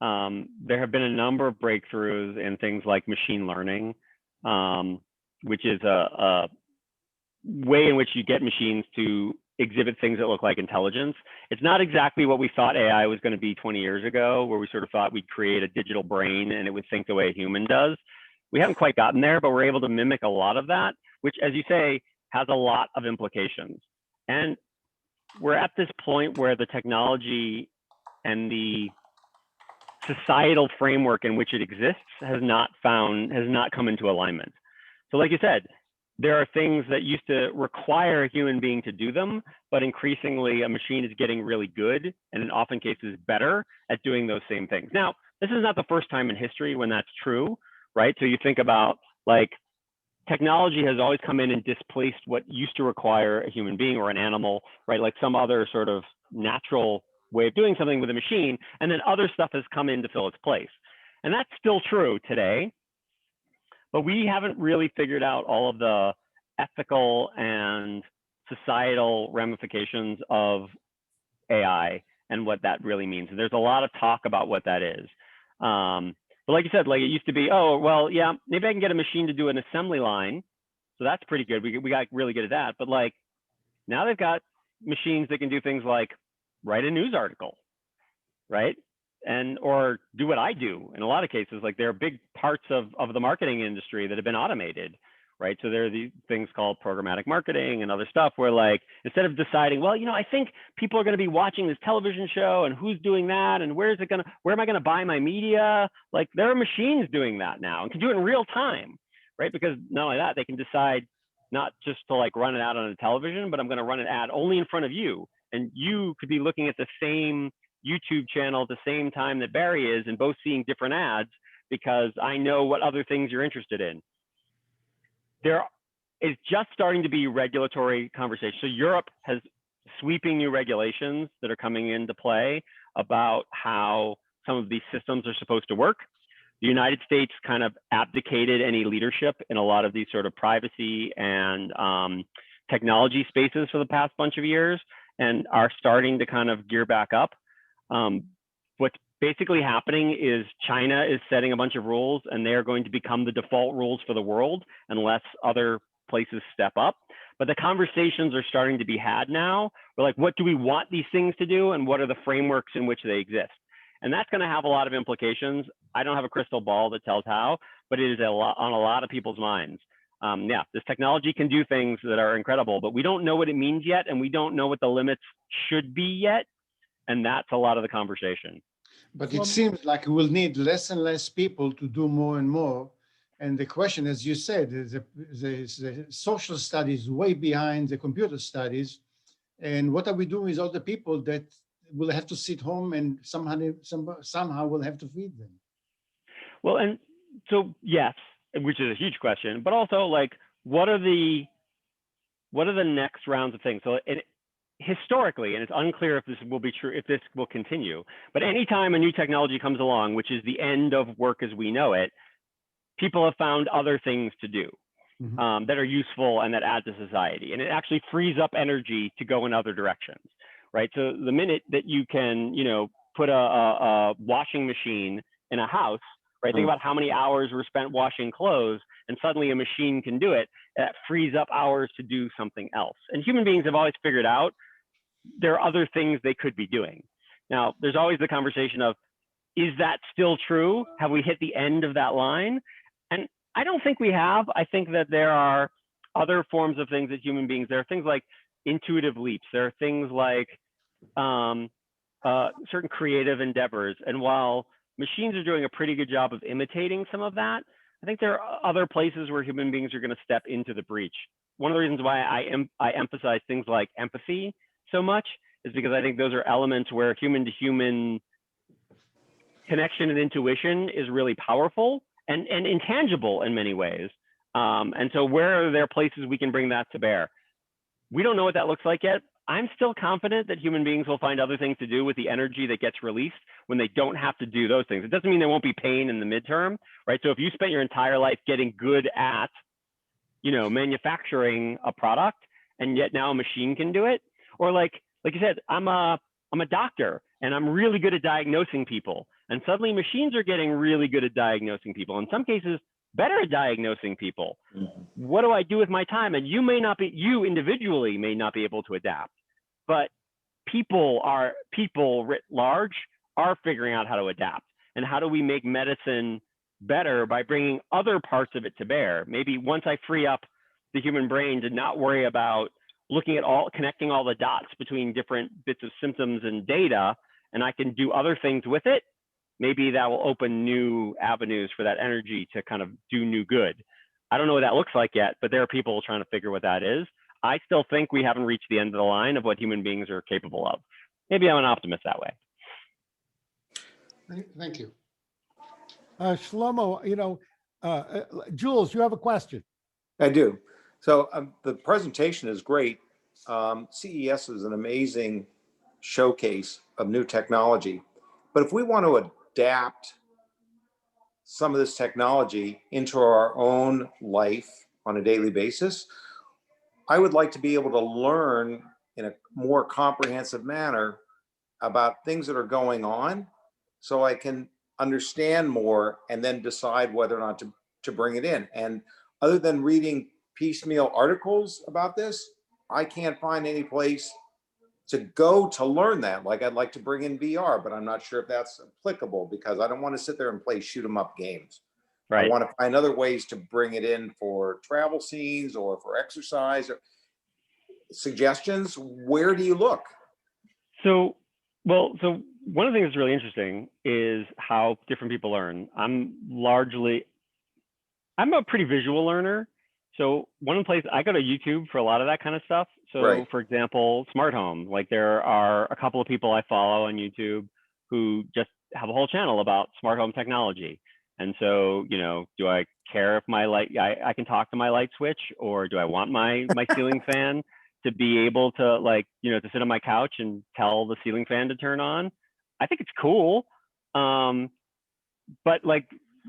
There have been a number of breakthroughs in things like machine learning, which is a way in which you get machines to exhibit things that look like intelligence. It's not exactly what we thought AI was going to be 20 years ago, where we sort of thought we'd create a digital brain and it would think the way a human does. We haven't quite gotten there, but we're able to mimic a lot of that, which, as you say, has a lot of implications. And we're at this point where the technology and the societal framework in which it exists has not come into alignment. So like you said, there are things that used to require a human being to do them, but increasingly a machine is getting really good and in often cases better at doing those same things. Now, this is not the first time in history when that's true, right? So you think about like technology has always come in and displaced what used to require a human being or an animal, right? Like some other sort of natural way of doing something with a machine, and then other stuff has come in to fill its place. And that's still true today. but we haven't really figured out all of the ethical and societal ramifications of AI and what that really means. And there's a lot of talk about what that is. But like you said, like it used to be, oh, well, yeah, maybe I can get a machine to do an assembly line. So that's pretty good. We got really good at that. But like now they've got machines that can do things like write a news article, right? And or do what I do in a lot of cases. Like there are big parts of the marketing industry that have been automated, right? So there are these things called programmatic marketing and other stuff where like, instead of deciding, well, you know, I think people are going to be watching this television show and who's doing that and where am I going to buy my media? Like there are machines doing that now and can do it in real time, right? Because not only that, they can decide not just to like run it out on a television, but I'm going to run an ad only in front of you. And you could be looking at the same YouTube channel at the same time that Barry is and both seeing different ads because I know what other things you're interested in. There is just starting to be regulatory conversation. So Europe has sweeping new regulations that are coming into play about how some of these systems are supposed to work. The United States kind of abdicated any leadership in a lot of these sort of privacy and technology spaces for the past bunch of years and are starting to kind of gear back up. What's basically happening is China is setting a bunch of rules and they are going to become the default rules for the world unless other places step up. But the conversations are starting to be had now. We're like, what do we want these things to do? And what are the frameworks in which they exist? And that's going to have a lot of implications. I don't have a crystal ball that tells how, but it is on a lot of people's minds. Yeah, this technology can do things that are incredible, but we don't know what it means yet. And we don't know what the limits should be yet. And that's a lot of the conversation. But it seems like we'll need less and less people to do more and more. And the question, as you said, is the social studies way behind the computer studies. And what are we doing with all the people that will have to sit home and somehow will have to feed them? Well, and so yes, which is a huge question, but also like, what are the next rounds of things? So historically, and it's unclear if this will be true, if this will continue, but anytime a new technology comes along, which is the end of work as we know it, people have found other things to do that are useful and that add to society. And it actually frees up energy to go in other directions, right? So the minute that you can, you know, put a washing machine in a house, right? Think about how many hours were spent washing clothes and suddenly a machine can do it. That frees up hours to do something else. And human beings have always figured out there are other things they could be doing. Now, there's always the conversation of, is that still true? Have we hit the end of that line? And I don't think we have. I think that there are other forms of things that human beings, there are things like intuitive leaps. There are things like certain creative endeavors. And while machines are doing a pretty good job of imitating some of that, I think there are other places where human beings are going to step into the breach. One of the reasons why I emphasize things like empathy so much is because I think those are elements where human to human connection and intuition is really powerful and intangible in many ways. And so where are there places we can bring that to bear? We don't know what that looks like yet. I'm still confident that human beings will find other things to do with the energy that gets released when they don't have to do those things. It doesn't mean there won't be pain in the midterm, right? So if you spent your entire life getting good at, you know, manufacturing a product and yet now a machine can do it, or like you said, I'm a doctor and I'm really good at diagnosing people. And suddenly machines are getting really good at diagnosing people. In some cases, better at diagnosing people. What do I do with my time? And you individually may not be able to adapt, but people writ large are figuring out how to adapt. And how do we make medicine better by bringing other parts of it to bear? Maybe once I free up the human brain to not worry about looking at connecting all the dots between different bits of symptoms and data, and I can do other things with it, maybe that will open new avenues for that energy to kind of do new good. I don't know what that looks like yet, but there are people trying to figure what that is. I still think we haven't reached the end of the line of what human beings are capable of. Maybe I'm an optimist that way. Thank you. Shlomo, you know, Jules, you have a question. I do. So the presentation is great. CES is an amazing showcase of new technology. But if we want to adapt some of this technology into our own life on a daily basis, I would like to be able to learn in a more comprehensive manner about things that are going on so I can understand more and then decide whether or not to bring it in. And other than reading piecemeal articles about this, I can't find any place to go to learn that. Like, I'd like to bring in VR, but I'm not sure if that's applicable because I don't want to sit there and play shoot 'em up games. I Right. want to find other ways to bring it in for travel scenes or for exercise. Or suggestions. Where do you look? So, well, so one of the things that's really interesting is how different people learn. I'm a pretty visual learner. So one place I go to YouTube for a lot of that kind of stuff. So Right. for example, smart home, like there are a couple of people I follow on YouTube who just have a whole channel about smart home technology. And so, you know, do I care if my light, I can talk to my light switch, or do I want my ceiling fan to be able to, like, you know, to sit on my couch and tell the ceiling fan to turn on? I think it's cool. But like,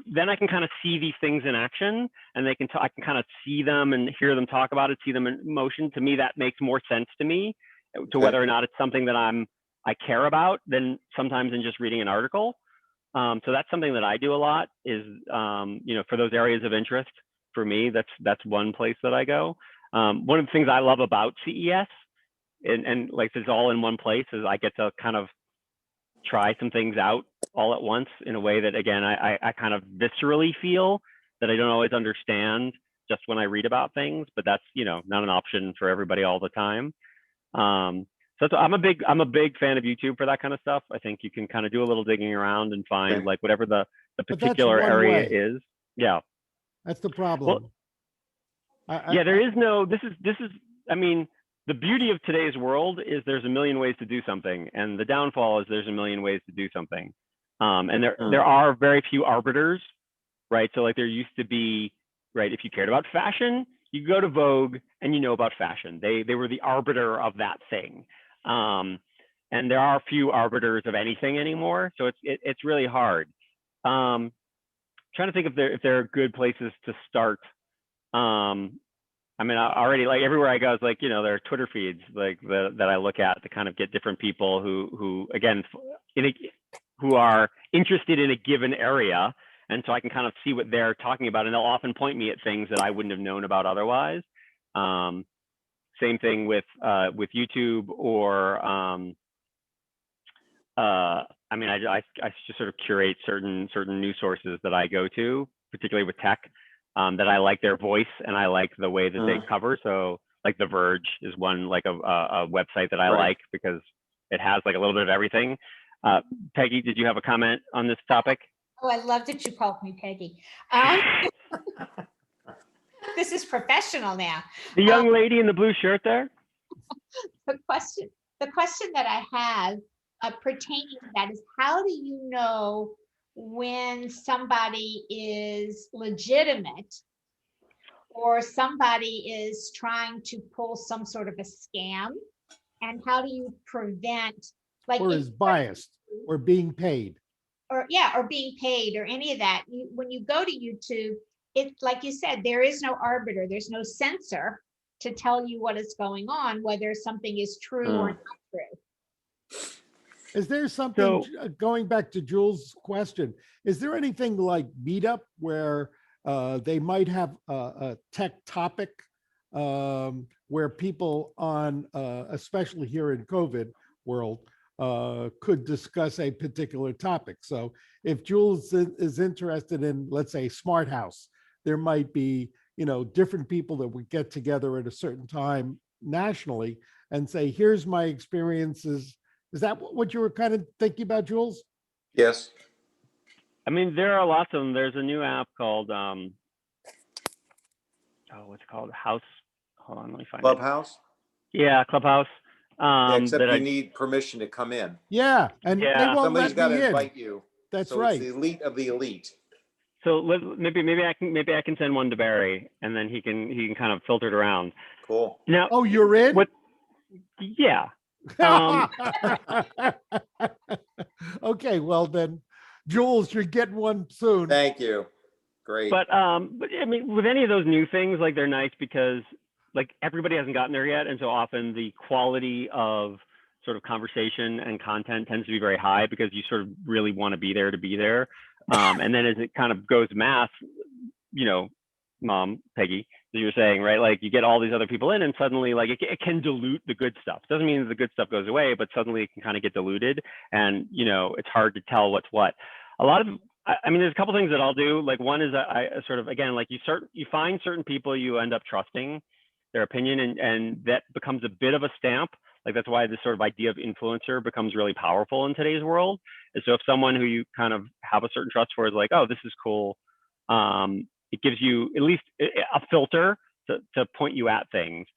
then I can kind of see these things in action, and I can kind of see them and hear them talk about it, see them in motion. To me, that makes more sense to me, to whether or not it's something that I care about than sometimes in just reading an article. So that's something that I do a lot, is, you know, for those areas of interest. For me, that's one place that I go. One of the things I love about CES, and like it's all in one place, is I get to kind of try some things out all at once in a way that, again, I kind of viscerally feel that I don't always understand just when I read about things, but that's, you know, not an option for everybody all the time. So I'm a big fan of YouTube for that kind of stuff. I think you can kind of do a little digging around and find Okay. like whatever the that's particular one area way. is. Yeah. That's the problem. Yeah, there is no, this is, I mean, the beauty of today's world is there's a million ways to do something, and the downfall is there's a million ways to do something. And there are very few arbiters, right? So like there used to be, right, if you cared about fashion, you go to Vogue and you know about fashion. They were the arbiter of that thing. And there are few arbiters of anything anymore, so it's really hard. Trying to think if there are good places to start. I mean, I already, like, everywhere I go, it's like, you know, there are Twitter feeds like that I look at to kind of get different people who again, who are interested in a given area. And so I can kind of see what they're talking about, and they'll often point me at things that I wouldn't have known about otherwise. Same thing with YouTube, or I mean, I just sort of curate certain news sources that I go to, particularly with tech, that I like their voice and I like the way that they cover. So like The Verge is one, like a website that I like because it has like a little bit of everything. Peggy, did you have a comment on this topic? Oh, I love that you called me Peggy. This is professional now. The young lady in the blue shirt there? The question that I have pertaining to that is, how do you know when somebody is legitimate or somebody is trying to pull some sort of a scam? And how do you prevent, like, Or is biased or being paid? or being paid or any of that? When you go to YouTube, it's like you said, there is no arbiter, there's no censor to tell you what is going on, whether something is true or not true. Is there something, going back to Jules' question, is there anything like Meetup where they might have a tech topic where people on, especially here in COVID world, could discuss a particular topic? So if Jules is interested in, let's say, smart house, there might be, you know, different people that would get together at a certain time nationally and say, here's my experiences. Is that what you were kind of thinking about, Jules? Yes. I mean, there are lots of them. There's a new app called, what's it called? House. Hold on, let me find Clubhouse? it. Yeah, Clubhouse. Yeah, except you need permission to come in. Yeah, and they won't Somebody's got let me to in. invite you. That's So right. it's the elite of the elite. So maybe I can send one to Barry, and then he can kind of filter it around. Cool. Now, Oh, you're in? What? Yeah. Okay, well then, Jules, you're getting one soon. Thank you. Great. But I mean, with any of those new things, like they're nice because like everybody hasn't gotten there yet, and so often the quality of sort of conversation and content tends to be very high because you sort of really want to be there to be there. And then as it kind of goes mass, you know, Mom, Peggy, as you were saying, right? Like you get all these other people in, and suddenly, like it can dilute the good stuff. Doesn't mean the good stuff goes away, but suddenly it can kind of get diluted, and you know, it's hard to tell what's what. A lot of, I mean, there's a couple things that I'll do. Like one is I sort of, again, like you find certain people you end up trusting their opinion, and that becomes a bit of a stamp. Like that's why this sort of idea of influencer becomes really powerful in today's world. And so if someone who you kind of have a certain trust for is like, oh, this is cool, it gives you at least a filter to point you at things.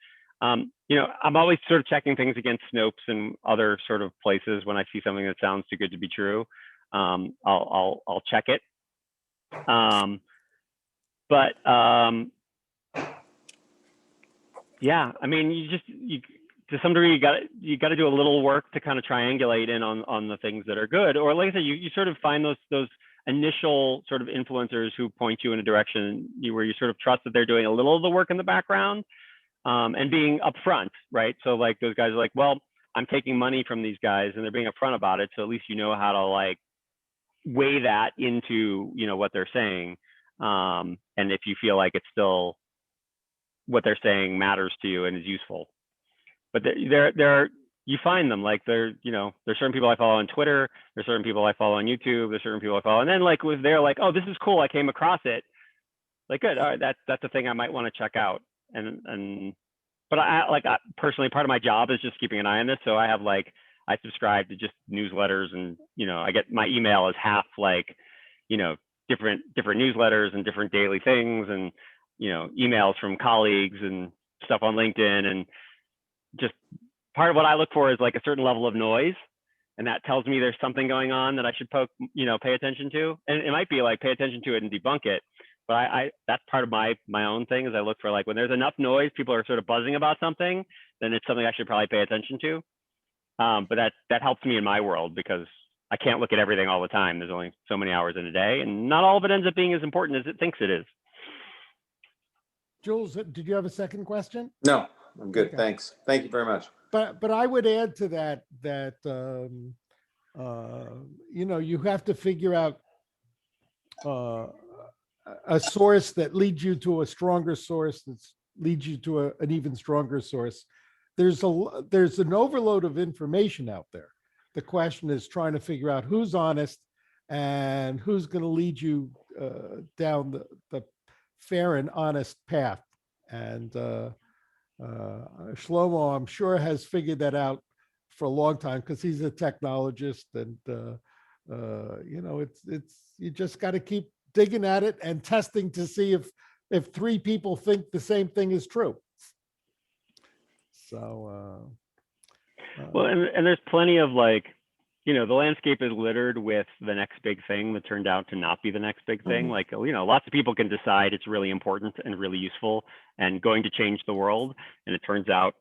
You know, I'm always sort of checking things against Snopes and other sort of places when I see something that sounds too good to be true. I'll check it. Yeah, I mean, to some degree, you got to do a little work to kind of triangulate in on the things that are good. Or like I said, you sort of find those initial sort of influencers who point you in a direction where you sort of trust that they're doing a little of the work in the background, and being upfront, right? So like those guys are like, well, I'm taking money from these guys, and they're being upfront about it. So at least you know how to like weigh that into, you know, what they're saying. And if you feel like it's still what they're saying matters to you and is useful. But you find them, like there's certain people I follow on Twitter, there's certain people I follow on YouTube, there's certain people I follow, and then like they're like, oh, this is cool, I came across it, like good, all right, that's a thing I might want to check out. But I personally, part of my job is just keeping an eye on this, so I subscribe to just newsletters, and you know, I get my email is half like, you know, different newsletters and different daily things, and you know, emails from colleagues and stuff on LinkedIn, and just part of what I look for is like a certain level of noise, and that tells me there's something going on that I should pay attention to. And it might be like pay attention to it and debunk it, but that's part of my own thing is I look for like when there's enough noise, people are sort of buzzing about something, then it's something I should probably pay attention to. But that helps me in my world because I can't look at everything all the time. There's only so many hours in a day, and not all of it ends up being as important as it thinks it is. Jules, did you have a second question? No, I'm good. Okay. Thanks. Thank you very much. But I would add to that you know, you have to figure out a source that leads you to a stronger source that leads you to an even stronger source. There's an overload of information out there. The question is trying to figure out who's honest and who's going to lead you down the fair and honest path. And Shlomo, I'm sure, has figured that out for a long time because he's a technologist, and you know, it's you just got to keep digging at it and testing to see if three people think the same thing is true. So well, and there's plenty of like, you know, the landscape is littered with the next big thing that turned out to not be the next big thing. Like, you know, lots of people can decide it's really important and really useful and going to change the world, and it turns out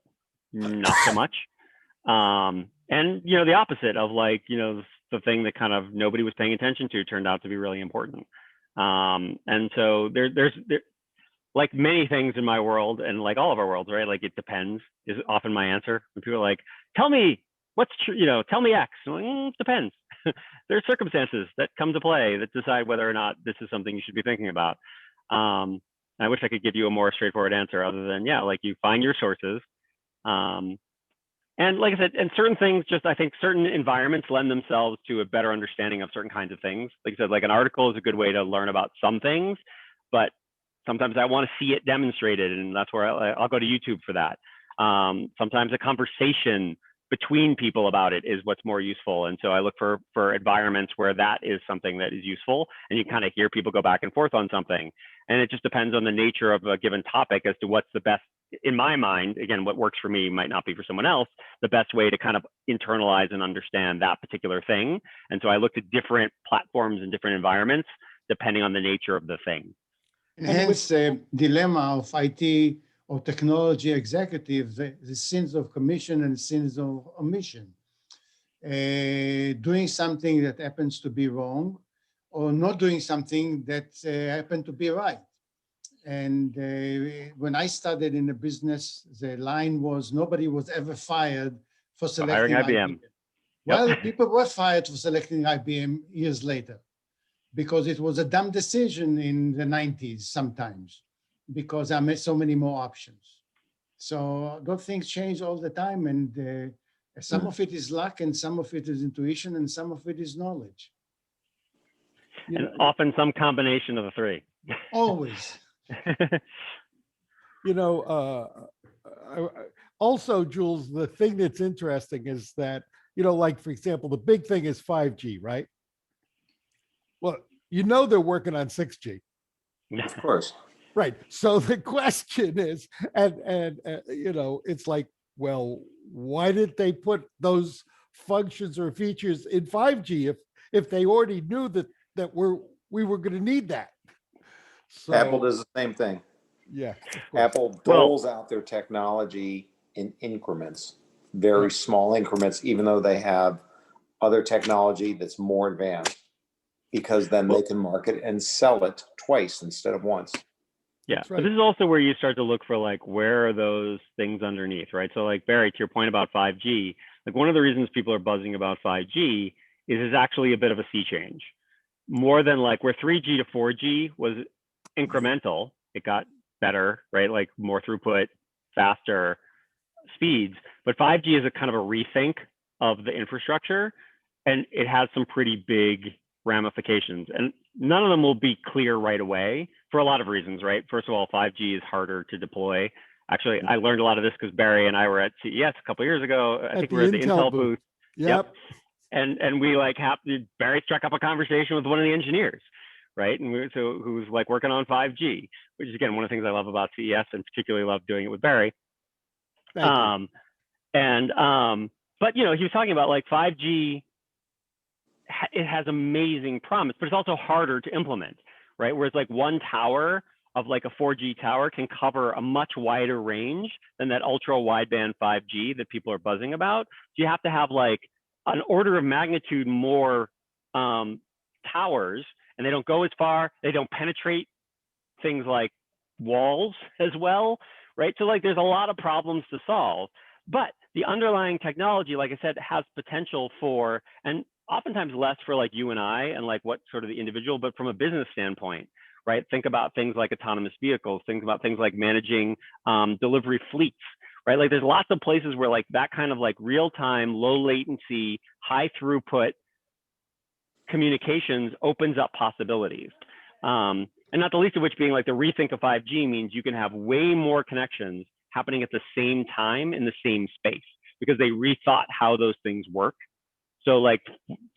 not so much. And, you know, the opposite of like, you know, the thing that kind of nobody was paying attention to turned out to be really important. And so there's like many things in my world, and like all of our worlds, right? Like it depends is often my answer. When people are like, tell me what's true, you know, tell me X. I'm like, it depends. There are circumstances that come to play that decide whether or not this is something you should be thinking about. I wish I could give you a more straightforward answer other than, yeah, like you find your sources. And like I said, and certain things, just I think certain environments lend themselves to a better understanding of certain kinds of things. Like I said, like an article is a good way to learn about some things, but sometimes I want to see it demonstrated, and that's where I'll go to YouTube for that. Sometimes a conversation between people about it is what's more useful. And so I look for environments where that is something that is useful, and you kind of hear people go back and forth on something. And it just depends on the nature of a given topic as to what's the best, in my mind, again, what works for me might not be for someone else, the best way to kind of internalize and understand that particular thing. And so I looked at different platforms and different environments depending on the nature of the thing. And hence the dilemma of IT or technology executive, the sins of commission and sins of omission. Doing something that happens to be wrong or not doing something that happened to be right. And when I started in the business, the line was nobody was ever fired for hiring selecting IBM. IBM. Well, people were fired for selecting IBM years later because it was a dumb decision in the 90s sometimes because I made so many more options. So those things change all the time, and some of it is luck, and some of it is intuition, and some of it is knowledge. And often some combination of the three. Always. You know, also, Jules, the thing that's interesting is that, you know, like, for example, the big thing is 5G, right? Well, you know, they're working on 6G. Of course. Right. So the question is, and you know, it's like, well, why did they put those functions or features in 5G if they already knew that we were going to need that? So, Apple does the same thing. Yeah. Of course. Apple doles out their technology in increments, very small increments, even though they have other technology that's more advanced, because then they can market and sell it twice instead of once. Yeah, That's but right. this is also where you start to look for like, where are those things underneath, right? So like Barry, to your point about 5G, like one of the reasons people are buzzing about 5G is it's actually a bit of a sea change. More than like where 3G to 4G was incremental, it got better, right? Like more throughput, faster speeds, but 5G is a kind of a rethink of the infrastructure, and it has some pretty big ramifications, and none of them will be clear right away for a lot of reasons, right? First of all, 5G is harder to deploy. Actually, I learned a lot of this because Barry and I were at CES a couple of years ago. I think we were at the Intel booth. Yep. And we like Barry struck up a conversation with one of the engineers, right? And who's like working on 5G, which is again one of the things I love about CES, and particularly love doing it with Barry. Thank you. But you know, he was talking about like 5G. It has amazing promise, but it's also harder to implement, right? Whereas like one tower of like a 4G tower can cover a much wider range than that ultra wideband 5G that people are buzzing about. So you have to have like an order of magnitude more towers, and they don't go as far. They don't penetrate things like walls as well, right? So like there's a lot of problems to solve, but the underlying technology, like I said, has potential for, and oftentimes less for like you and I and like what sort of the individual, but from a business standpoint, right? Think about things like autonomous vehicles, think about things like managing delivery fleets, right? Like there's lots of places where like that kind of like real-time, low latency, high throughput communications opens up possibilities. And not the least of which being like the rethink of 5G means you can have way more connections happening at the same time in the same space because they rethought how those things work. So like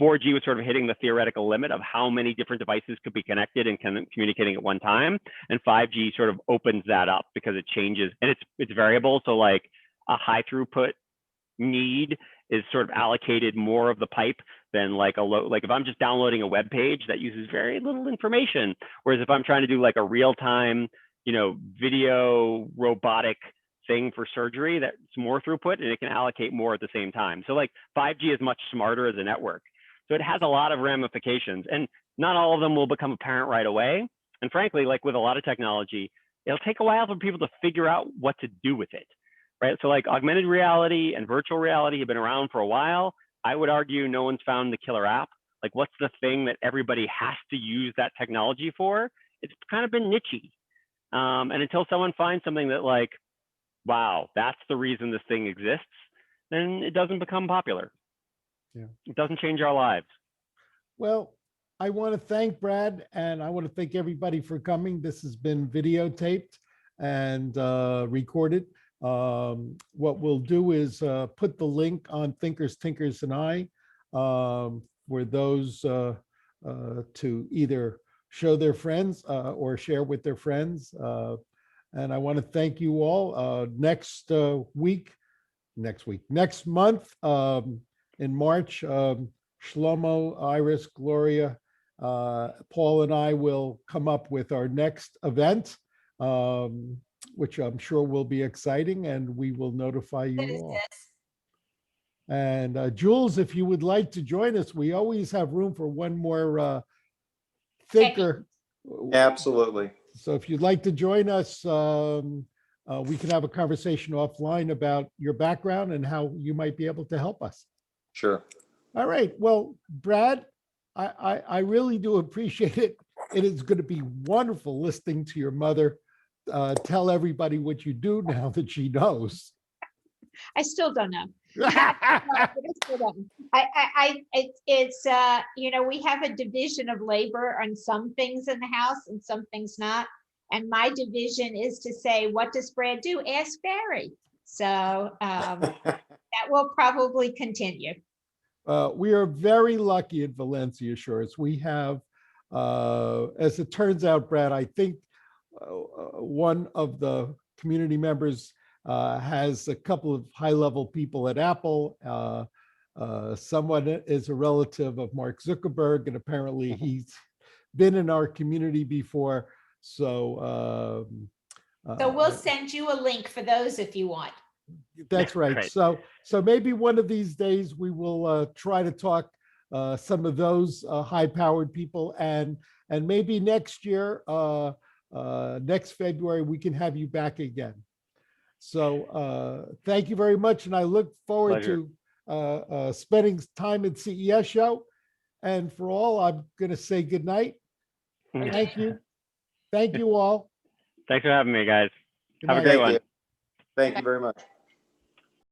4G was sort of hitting the theoretical limit of how many different devices could be connected and communicating at one time. And 5G sort of opens that up because it changes and it's variable. So like a high throughput need is sort of allocated more of the pipe than like a low, like if I'm just downloading a web page that uses very little information. Whereas if I'm trying to do like a real time, you know, video robotic thing for surgery, that's more throughput and it can allocate more at the same time. So like 5G is much smarter as a network. So it has a lot of ramifications and not all of them will become apparent right away. And frankly, like with a lot of technology, it'll take a while for people to figure out what to do with it, right? So like augmented reality and virtual reality have been around for a while. I would argue no one's found the killer app. Like what's the thing that everybody has to use that technology for? It's kind of been nichey. And until someone finds something that like, wow, that's the reason this thing exists, then it doesn't become popular. Yeah. It doesn't change our lives. Well, I want to thank Brad and I want to thank everybody for coming. This has been videotaped and recorded. What we'll do is put the link on Thinkers, Tinkers, and I for those to either show their friends or share with their friends. And I want to thank you all. Next month in March, Shlomo, Iris, Gloria, Paul, and I will come up with our next event, which I'm sure will be exciting, and we will notify you all. And Jules, if you would like to join us, we always have room for one more thinker. Absolutely. So if you'd like to join us, we can have a conversation offline about your background and how you might be able to help us. Sure. All right. Well, Brad, I really do appreciate it. It is going to be wonderful listening to your mother tell everybody what you do now that she knows. I still don't know. It's we have a division of labor on some things in the house and some things not. And my division is to say, what does Brad do? Ask Barry. So that will probably continue. We are very lucky at Valencia Shores. We have, as it turns out, Brad, I think one of the community members has a couple of high-level people at Apple. Someone is a relative of Mark Zuckerberg, and apparently he's been in our community before. So We'll send you a link for those if you want. that's right. Great. So maybe one of these days we will try to talk some of those high-powered people, and maybe next year, next February, we can have you back again. So thank you very much, and I look forward Pleasure. to spending time at CES show. And for all, I'm going to say good night. Thank you. Thank you all. Thanks for having me, guys. Good Have a night. great Thank one. you. Thank you very much.